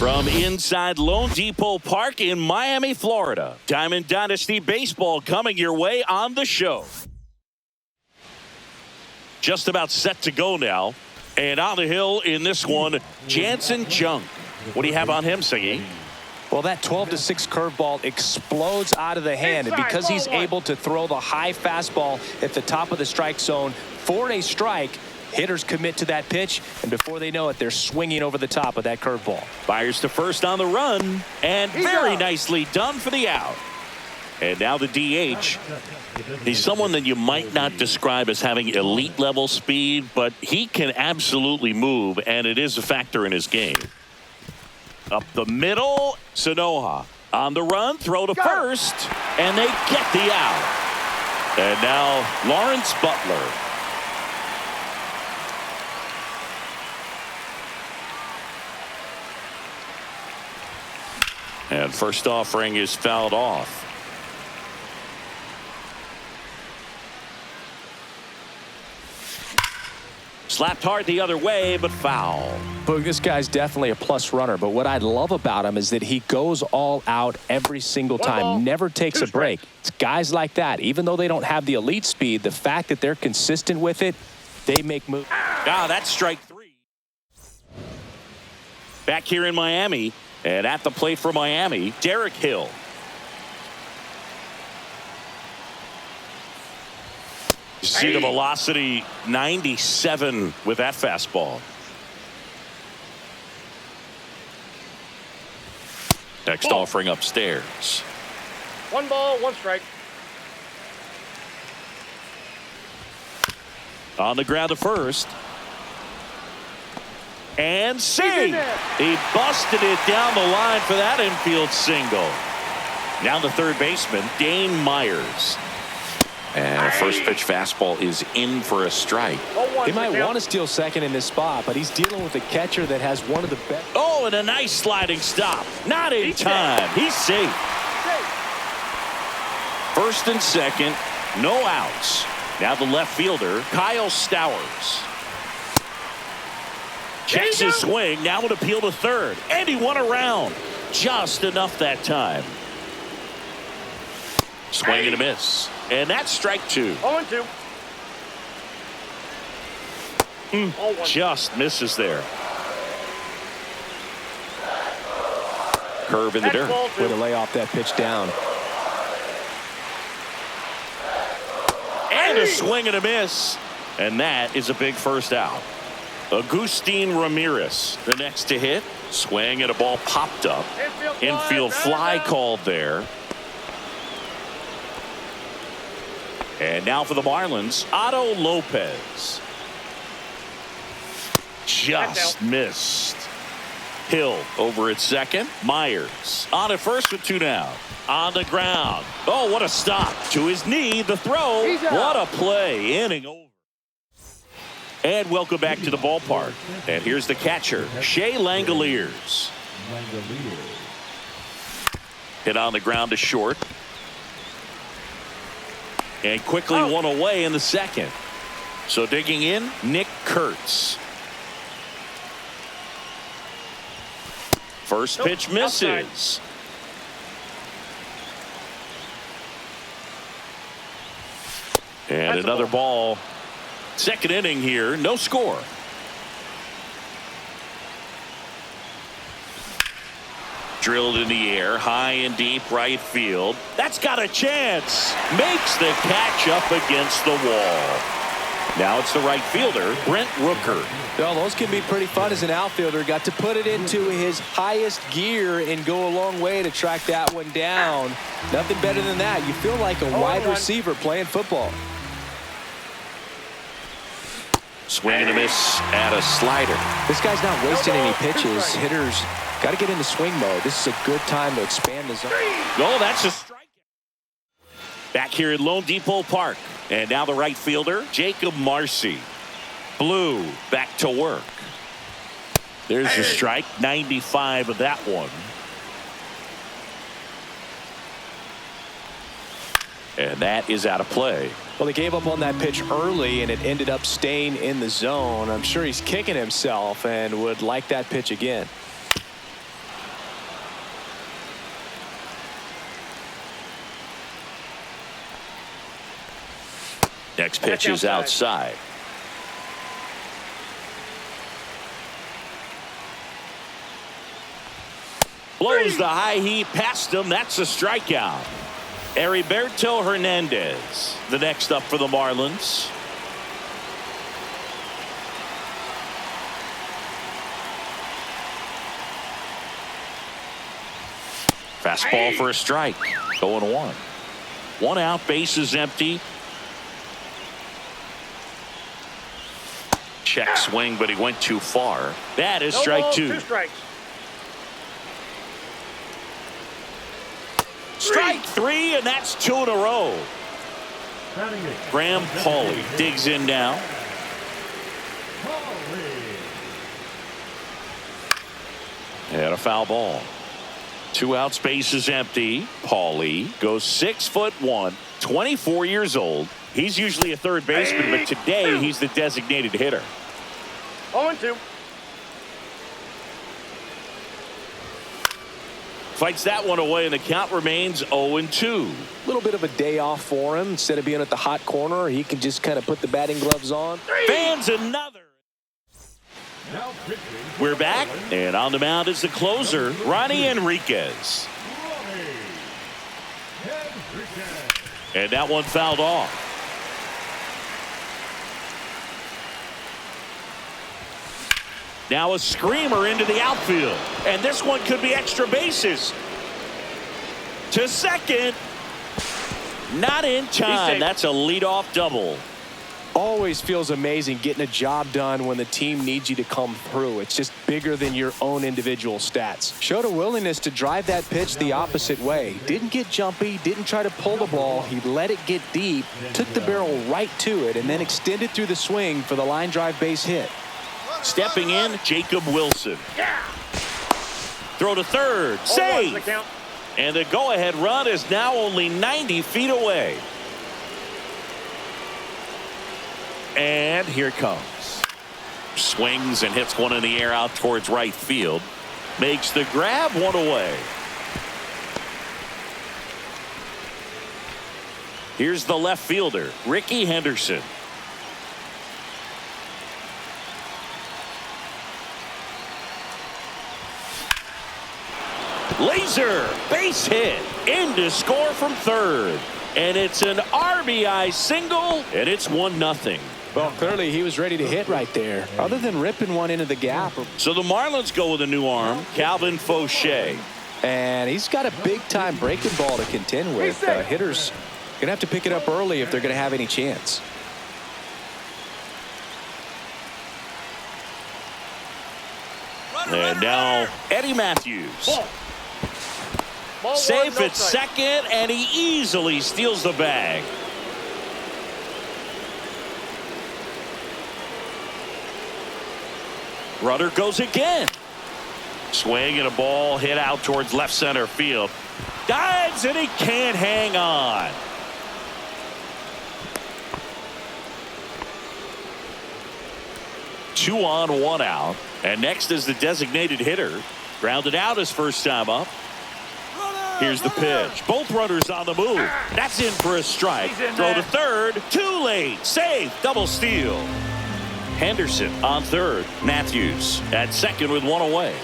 From inside Lone Depot Park in Miami, Florida, Diamond Dynasty Baseball coming your way on the show. Just about set to go now. And on the hill in this one, Jansen Junk. What do you have on him, Siggy? Well, that 12-6 curveball explodes out of the hand, and because he's able to throw the high fastball at the top of the strike zone for a strike, hitters commit to that pitch, and before they know it, they're swinging over the top of that curveball. Fires to first on the run, and very nicely done for the out. And now the DH. He's someone that you might not describe as having elite level speed, but he can absolutely move, and it is a factor in his game. Up the middle, Sanoha on the run, throw to first, and they get the out. And now Lawrence Butler. And first offering is fouled off. Slapped hard the other way, but foul. But this guy's definitely a plus runner, but what I love about him is that he goes all out every single time, never takes a break. It's guys like that, even though they don't have the elite speed, the fact that they're consistent with it, they make moves. Ah, that's strike three. Back here in Miami, and at the plate for Miami, Derek Hill. You see the velocity, 97 with that fastball. Next offering upstairs. 1 ball, 1 strike. On the ground to first. And see, he busted it down the line for that infield single. Now the third baseman, Dane Myers. And a first pitch fastball is in for a strike. He might want to steal second in this spot, but he's dealing with a catcher that has one of the best. Oh, and a nice sliding stop. Not in time. He's safe. First and second, no outs. Now the left fielder, Kyle Stowers. Checks his swing. Now an appeal to third. And he won around. Just enough that time. Swing and a miss. And that's strike 2. 0-2. Just misses there. Curve in the dirt. Way to lay off that pitch down. And a swing and a miss. And that is a big first out. Agustin Ramirez, the next to hit. Swing and a ball popped up. Infield fly called there. And now for the Marlins, Otto Lopez. Just missed. Hill over at second. Myers on at first with 2 down. On the ground. Oh, what a stop. To his knee, the throw. What a play. Inning over. And welcome back to the ballpark. And here's the catcher, Shea Langoliers. Hit on the ground to short. And quickly one away in the second. So digging in, Nick Kurtz. First pitch misses. And another ball. Second inning here, no score. Drilled in the air, high and deep right field. That's got a chance. Makes the catch up against the wall. Now it's the right fielder, Brent Rooker. Well, those can be pretty fun as an outfielder. Got to put it into his highest gear and go a long way to track that one down. Nothing better than that. You feel like a wide receiver playing football. Swing and a miss at a slider. This guy's not wasting any pitches. Hitters got to get into swing mode. This is a good time to expand the zone. Oh, that's a strikeout. Back here at Lone Depot Park. And now the right fielder, Jacob Marcy. Blue back to work. There's a strike, 95 of that one. And that is out of play. Well, they gave up on that pitch early, and it ended up staying in the zone. I'm sure he's kicking himself and would like that pitch again. Next pitch is outside. Blows the high heat past him. That's a strikeout. Heriberto Hernandez, the next up for the Marlins. Fastball for a strike. 0-1. One out, bases empty. Check swing, but he went too far. That is strike two. 2 strikes. Strike 3, and that's 2 in a row. Graham Pauley digs in now. And a foul ball. 2 outs, bases empty. Pauley goes 6'1", 24 years old. He's usually a third baseman, but today he's the designated hitter. 0-2. Fights that one away, and the count remains 0-2. A little bit of a day off for him. Instead of being at the hot corner, he can just kind of put the batting gloves on. Fans another. We're back, and on the mound is the closer, Ronnie Enriquez. And that one fouled off. Now a screamer into the outfield. And this one could be extra bases. To second. Not in time. That's a leadoff double. Always feels amazing getting a job done when the team needs you to come through. It's just bigger than your own individual stats. Showed a willingness to drive that pitch the opposite way. Didn't get jumpy, didn't try to pull the ball. He let it get deep, took the barrel right to it, and then extended through the swing for the line drive base hit. Stepping in, Jacob Wilson. Throw to third. Save. And the go-ahead run is now only 90 feet away. And here it comes. Swings and hits one in the air out towards right field. Makes the grab, one away. Here's the left fielder, Ricky Henderson. Laser, base hit, in to score from third. And it's an RBI single, and it's 1-0. Well, clearly he was ready to hit right there, other than ripping one into the gap. So the Marlins go with a new arm, Calvin Fauché. And he's got a big-time breaking ball to contend with. Hitters going to have to pick it up early if they're going to have any chance. And now Eddie Matthews. Ball Safe one, no at strike. second, and he easily steals the bag. Runner goes again. Swing and a ball hit out towards left center field. Dives, and he can't hang on. Two on, one out. And next is the designated hitter. Grounded out his first time up. Here's the pitch. Both runners on the move. That's in for a strike. Throw to third. Too late. Safe. Double steal. Henderson on third. Matthews at second with one away.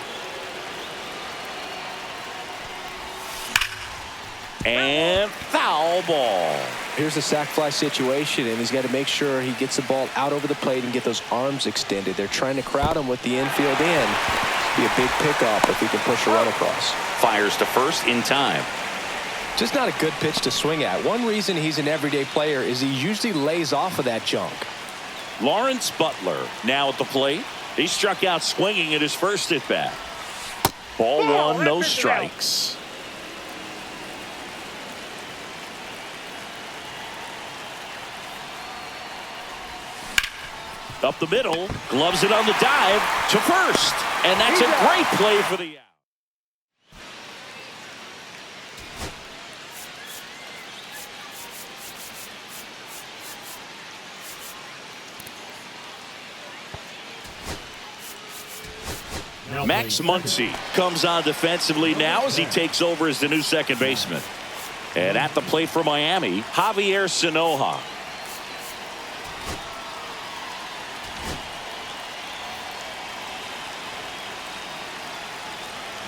And foul ball. Here's a sac fly situation, and he's got to make sure he gets the ball out over the plate and get those arms extended. They're trying to crowd him with the infield in. Be a big pickup if he can push a run across. Fires to first in time. Just not a good pitch to swing at. One reason he's an everyday player is he usually lays off of that junk. Lawrence Butler now at the plate. He struck out swinging at his first at bat. Ball one, no strikes. Up the middle, gloves it on the dive to first, and that's a great play for the out. Max Muncy comes on defensively now as he takes over as the new second baseman. And at the plate for Miami, Javier Sanoja.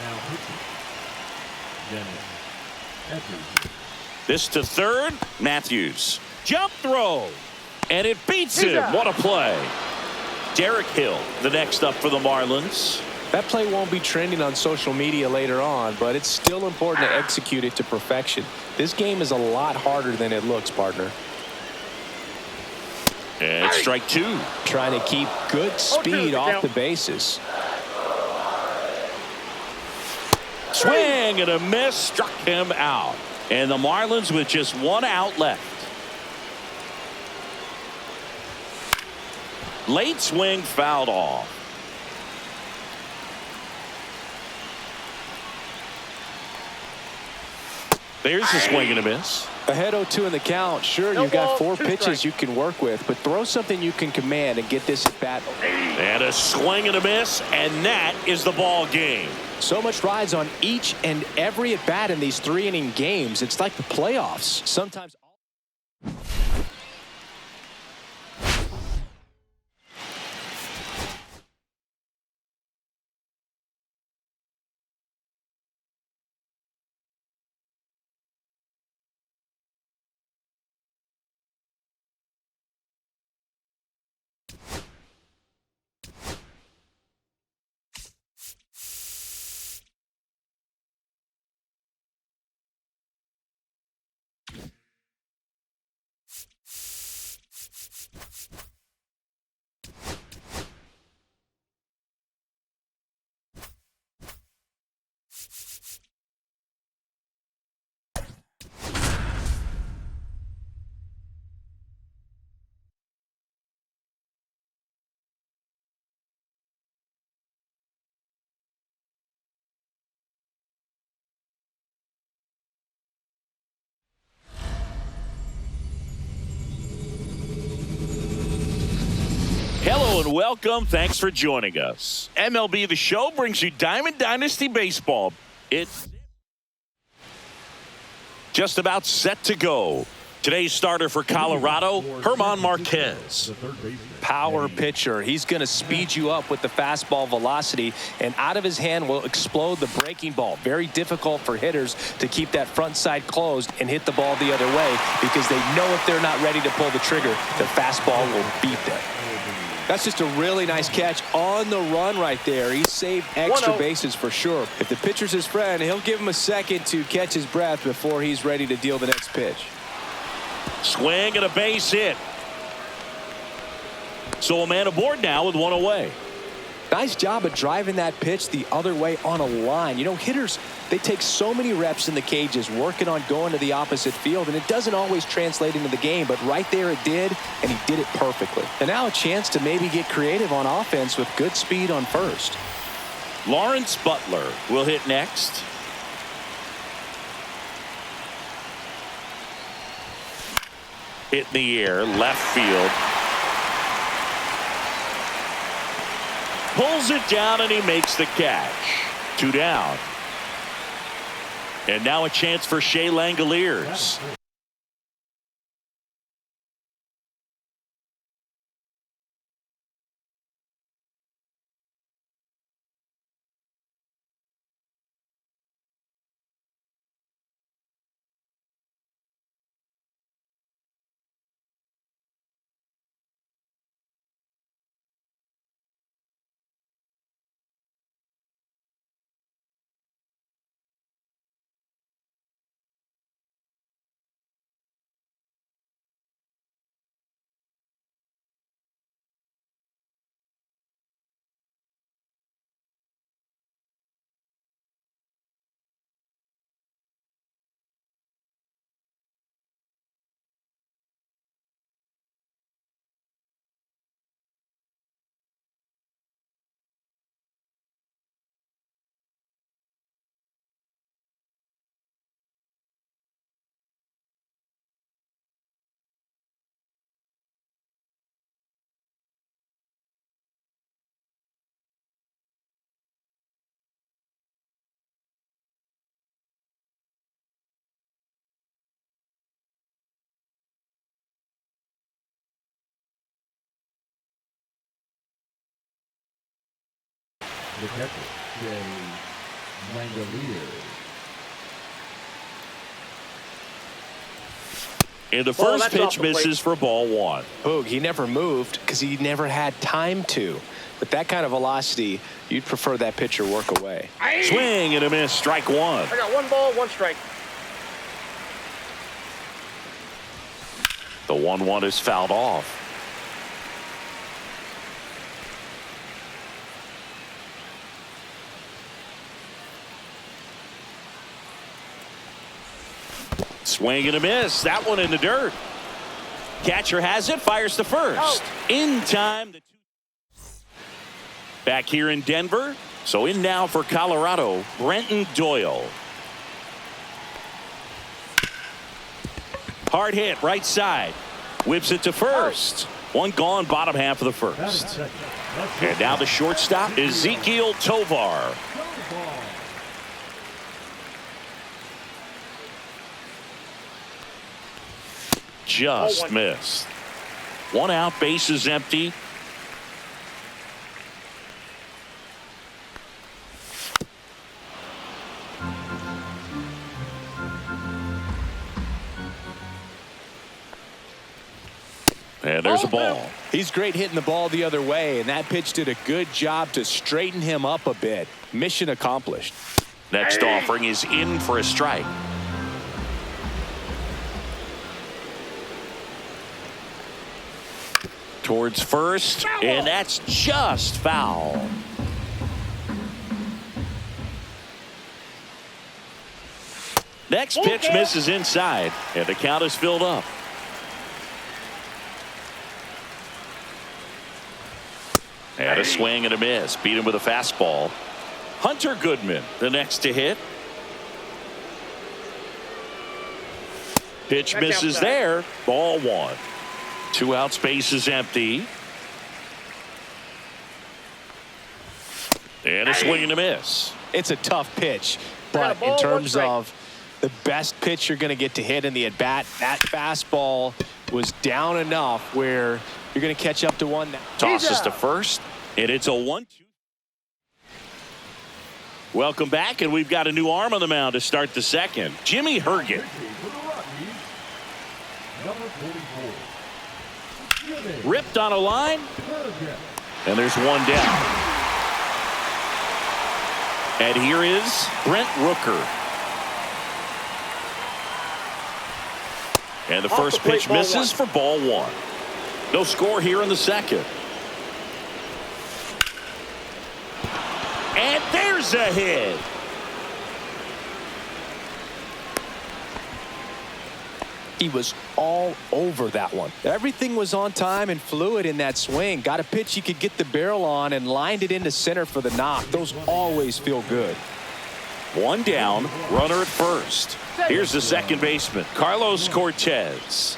Now pitching. Dennis Eckersley. This to third. Matthews. Jump throw. And it beats He's him. out. What a play. Derek Hill, the next up for the Marlins. That play won't be trending on social media later on, but it's still important to execute it to perfection. This game is a lot harder than it looks, partner. And it's strike two. Trying to keep good speed the off count. the bases. Swing and a miss. Struck him out. And the Marlins with just one out left. Late swing fouled off. There's the swing and a miss. Ahead 0-2 in the count. Sure, No you've got ball, 4 two pitches strikes. you can work with, but throw something you can command and get this at bat. And a swing and a miss, and that is the ball game. So much rides on each and every at bat in these 3-inning games. It's like the playoffs. Sometimes. Hello and welcome. Thanks for joining us. MLB The Show brings you Diamond Dynasty Baseball. It's just about set to go. Today's starter for Colorado, Herman Marquez. The third baseman. Power pitcher. He's going to speed you up with the fastball velocity, and out of his hand will explode the breaking ball. Very difficult for hitters to keep that front side closed and hit the ball the other way, because they know if they're not ready to pull the trigger, the fastball will beat them. That's just a really nice catch on the run right there. He saved extra 1-0. bases for sure. If the pitcher's his friend, he'll give him a second to catch his breath before he's ready to deal the next pitch. Swing and a base hit. So a man aboard now with one away. Nice job of driving that pitch the other way on a line. You know, hitters, they take so many reps in the cages working on going to the opposite field, and it doesn't always translate into the game, but right there it did, and he did it perfectly. And now a chance to maybe get creative on offense with good speed on first. Lawrence Butler will hit next. Hit in the air, left field. Pulls it down and he makes the catch. 2 down. And now a chance for Shea Langoliers. The catcher, Shea Langoliers. And the Oh, first that's off pitch the plate. misses for ball one. Boog, he never moved because he never had time to. With that kind of velocity, you'd prefer that pitcher work away. Swing and a miss, strike one. I got 1 ball, 1 strike. The 1-1 is fouled off. Swing and a miss. That one in the dirt. Catcher has it, fires to first. In time. Back here in Denver. So in now for Colorado, Brenton Doyle. Hard hit, right side. Whips it to first. One gone, bottom half of the first. And now the shortstop, Ezekiel Tovar. Just missed. One out, bases empty. And there's a ball. He's great hitting the ball the other way, and that pitch did a good job to straighten him up a bit. Mission accomplished. Next offering is in for a strike. Towards first, and that's just foul. Next pitch misses inside, and the count is filled up. And a swing and a miss. Beat him with a fastball. Hunter Goodman, the next to hit. Pitch misses there. Ball one. 2 outs, bases empty. And a swing and a miss. It's a tough pitch, but in terms of the best pitch you're going to get to hit in the at-bat, that fastball was down enough where you're going to catch up to one. Tosses to first, and it's a 1-2. Welcome back, and we've got a new arm on the mound to start the second. Jimmy Herget. Ripped on a line, and there's one down. And here is Brent Rooker. And the first pitch misses for ball one. No score here in the second. And there's a hit. He was all over that one. Everything was on time and fluid in that swing. Got a pitch he could get the barrel on and lined it into center for the knock. Those always feel good. One down, runner at first. Here's the second baseman, Carlos Cortez.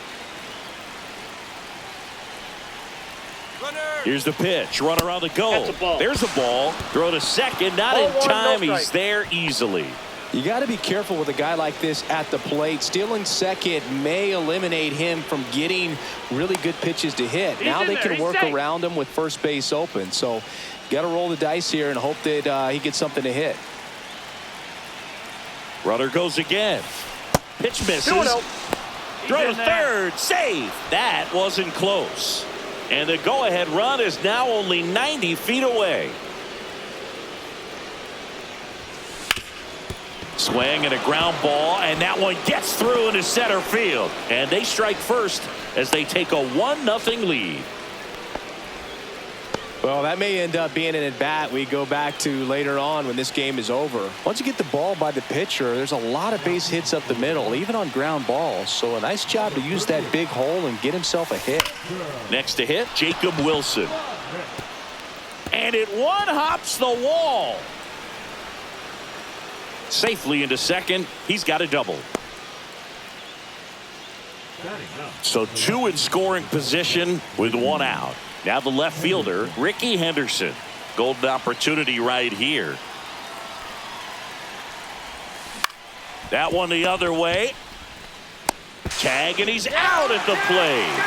Here's the pitch, runner on the goal. There's a ball. Throw to second, not in time. He's there easily. You got to be careful with a guy like this at the plate. Stealing second may eliminate him from getting really good pitches to hit. Now they can work around him with first base open. So got to roll the dice here and hope that he gets something to hit. Runner goes again. Pitch misses. Throw to third. Save. That wasn't close. And the go-ahead run is now only 90 feet away. Swing and a ground ball, and that one gets through into center field. And they strike first as they take a 1-0 lead. Well, that may end up being an at-bat we go back to later on when this game is over. Once you get the ball by the pitcher, there's a lot of base hits up the middle, even on ground balls. So a nice job to use that big hole and get himself a hit. Next to hit, Jacob Wilson. And it one-hops the wall. Safely into second. He's got a double. So 2 in scoring position with 1 out. Now the left fielder, Ricky Henderson. Golden opportunity right here. That one the other way. Tag, and he's out at the plate.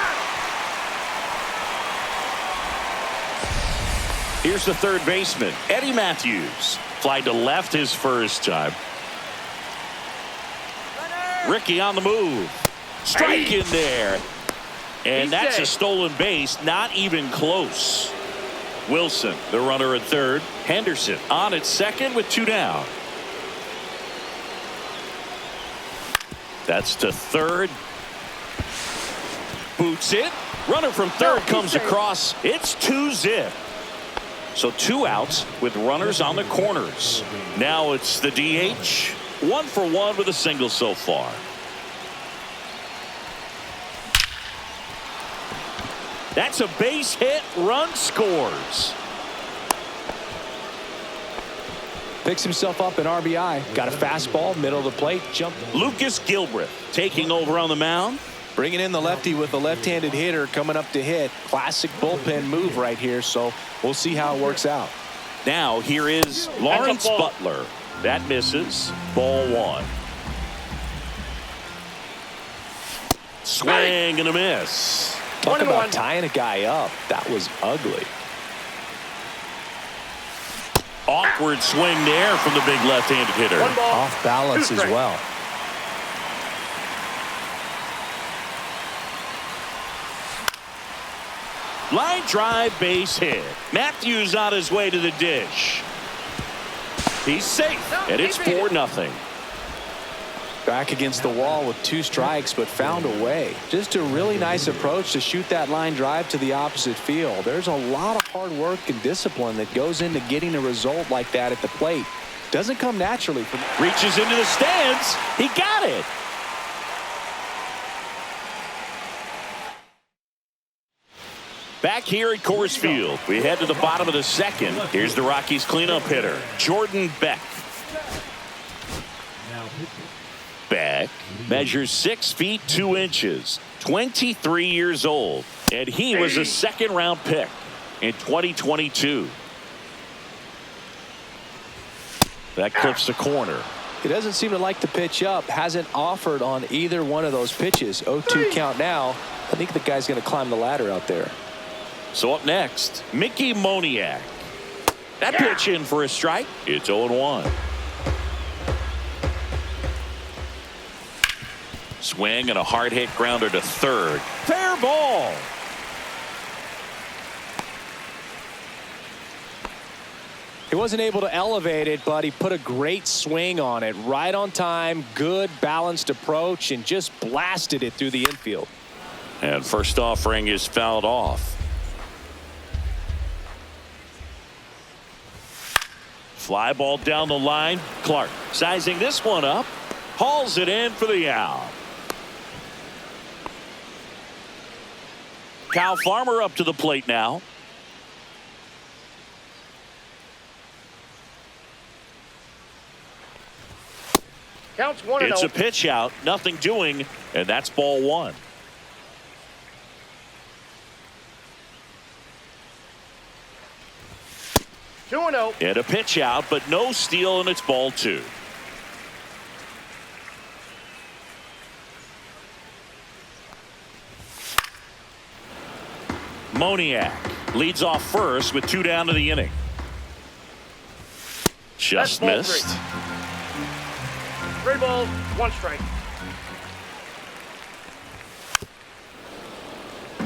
Here's the third baseman, Eddie Matthews. Fly to left his first time. Ricky on the move. Strike in there. And that's a stolen base. Not even close. Wilson, the runner at third. Henderson on at second with 2 down. That's to third. Boots it. Runner from third comes across. It's 2-zip. So 2 outs with runners on the corners. Now it's the DH. 1 for 1 with a single so far. That's a base hit. Run scores. Picks himself up an RBI. Got a fastball, middle of the plate, jump. Lucas Gilbreth taking over on the mound. Bringing in the lefty with a left-handed hitter coming up to hit. Classic bullpen move right here, so we'll see how it works out. Now here is Lawrence Butler. That misses. Ball 1. Swing and a miss. Talk about tying a guy up. That was ugly. Awkward swing there from the big left-handed hitter. Off balance as well. Line drive, base hit. Matthews on his way to the dish. He's safe, and it's 4-0. Back against the wall with 2 strikes, but found a way. Just a really nice approach to shoot that line drive to the opposite field. There's a lot of hard work and discipline that goes into getting a result like that at the plate. Doesn't come naturally. Reaches into the stands. He got it. Back here at Coors Field, we head to the bottom of the second. Here's the Rockies cleanup hitter, Jordan Beck. Beck measures 6 feet 2 inches, 23 years old, and he was a 2nd-round pick in 2022. That clips the corner. He doesn't seem to like to pitch up. Hasn't offered on either one of those pitches. 0-2 count now. I think the guy's going to climb the ladder out there. So up next, Mickey Moniak. That pitch in for a strike. It's 0-1. Swing and a hard hit grounder to third. Fair ball. He wasn't able to elevate it, but he put a great swing on it. Right on time, good balanced approach, and just blasted it through the infield. And first offering is fouled off. Fly ball down the line. Clark sizing this one up. Hauls it in for the out. Kyle Farmer up to the plate now. Counts 1-0. It's a pitch out. Nothing doing. And that's ball 1. And a pitch out, but no steal, and it's ball 2. Moniak leads off first with 2 down to the inning. Just missed. 3 balls, 1 strike.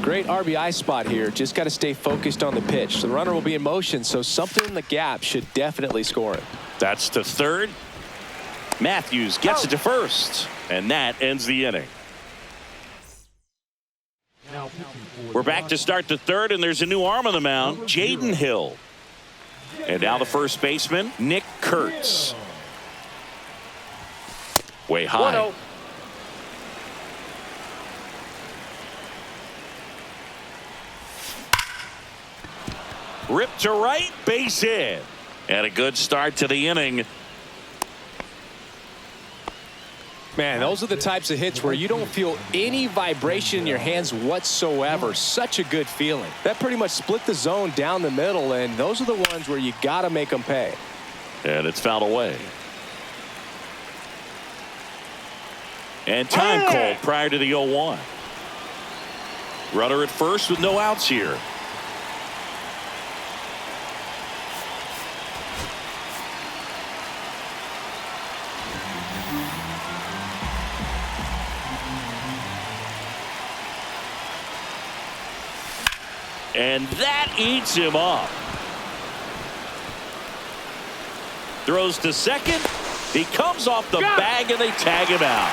Great RBI spot here. Just got to stay focused on the pitch. The runner will be in motion, so something in the gap should definitely score it. That's to third. Matthews gets it to first, and that ends the inning. We're back to start the third, and there's a new arm on the mound, Jaden Hill. And now the first baseman, Nick Kurtz. Way high. 1-0. Ripped to right, base hit. And a good start to the inning. Man, those are the types of hits where you don't feel any vibration in your hands whatsoever. Such a good feeling. That pretty much split the zone down the middle, and those are the ones where you got to make them pay. And it's fouled away. And time called prior to the 0-1. Runner at first with no outs here. And that eats him up. Throws to second. He comes off the bag and they tag him out.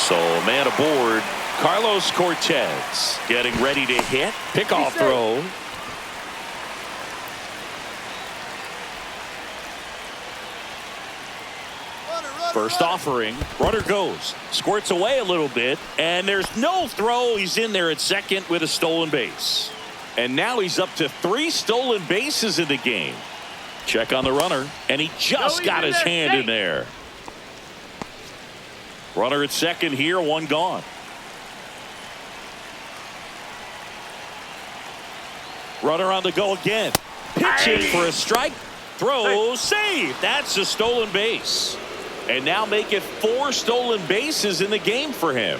So man aboard, Carlos Cortez getting ready to hit. Pickoff throw. First offering, runner goes, squirts away a little bit, and there's no throw. He's in there at second with a stolen base. And now he's up to 3 stolen bases in the game. Check on the runner, and he just got his hand in there. Runner at second here, 1 gone. Runner on the go again. Pitching for a strike. Throw, save. That's a stolen base. And now make it 4 stolen bases in the game for him.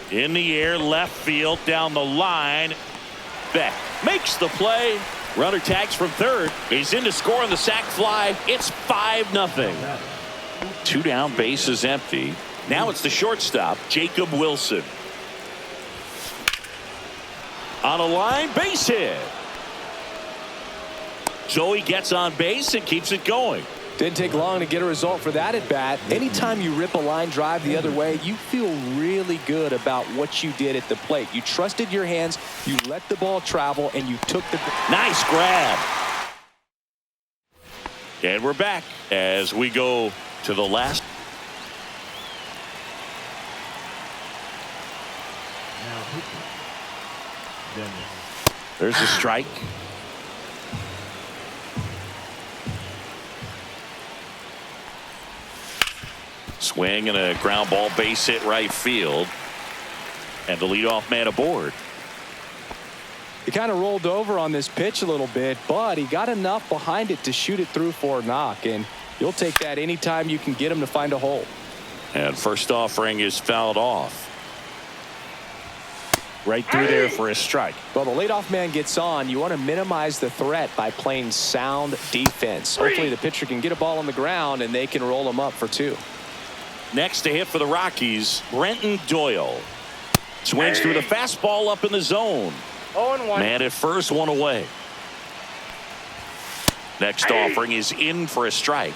In the air, left field, down the line. Beck makes the play. Runner tags from third. He's in to score on the sac fly. It's 5-0. 2 down, bases empty. Now it's the shortstop, Jacob Wilson. On a line, base hit. Joey gets on base and keeps it going. Didn't take long to get a result for that at bat. Anytime you rip a line drive the other way, you feel really good about what you did at the plate. You trusted your hands, you let the ball travel, and you took the... Nice grab. And we're back as we go to the last. Now pitching. Dennis. There's a strike. Swing and a ground ball, base hit right field. And the leadoff man aboard. He kind of rolled over on this pitch a little bit, but he got enough behind it to shoot it through for a knock. And you'll take that anytime you can get him to find a hole. And first offering is fouled off. Right through there for a strike. Well, the leadoff man gets on. You want to minimize the threat by playing sound defense. Hopefully the pitcher can get a ball on the ground and they can roll him up for 2. Next to hit for the Rockies, Brenton Doyle. Swings through the fastball up in the zone. 0-1. Man at first, 1 away. Next offering is in for a strike.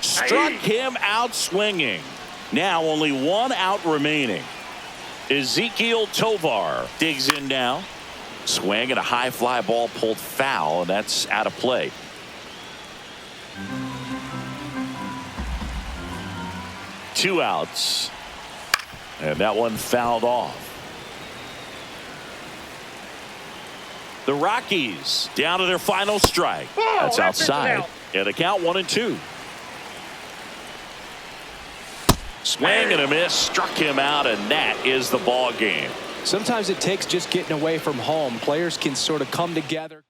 Struck him out swinging. Now only 1 out remaining. Ezekiel Tovar digs in now. Swing and a high fly ball pulled foul, and that's out of play. Two outs. And that one fouled off. The Rockies down to their final strike. That's outside. And a count 1-2. Swing and a miss. Struck him out, and that is the ball game. Sometimes it takes just getting away from home. Players can sort of come together.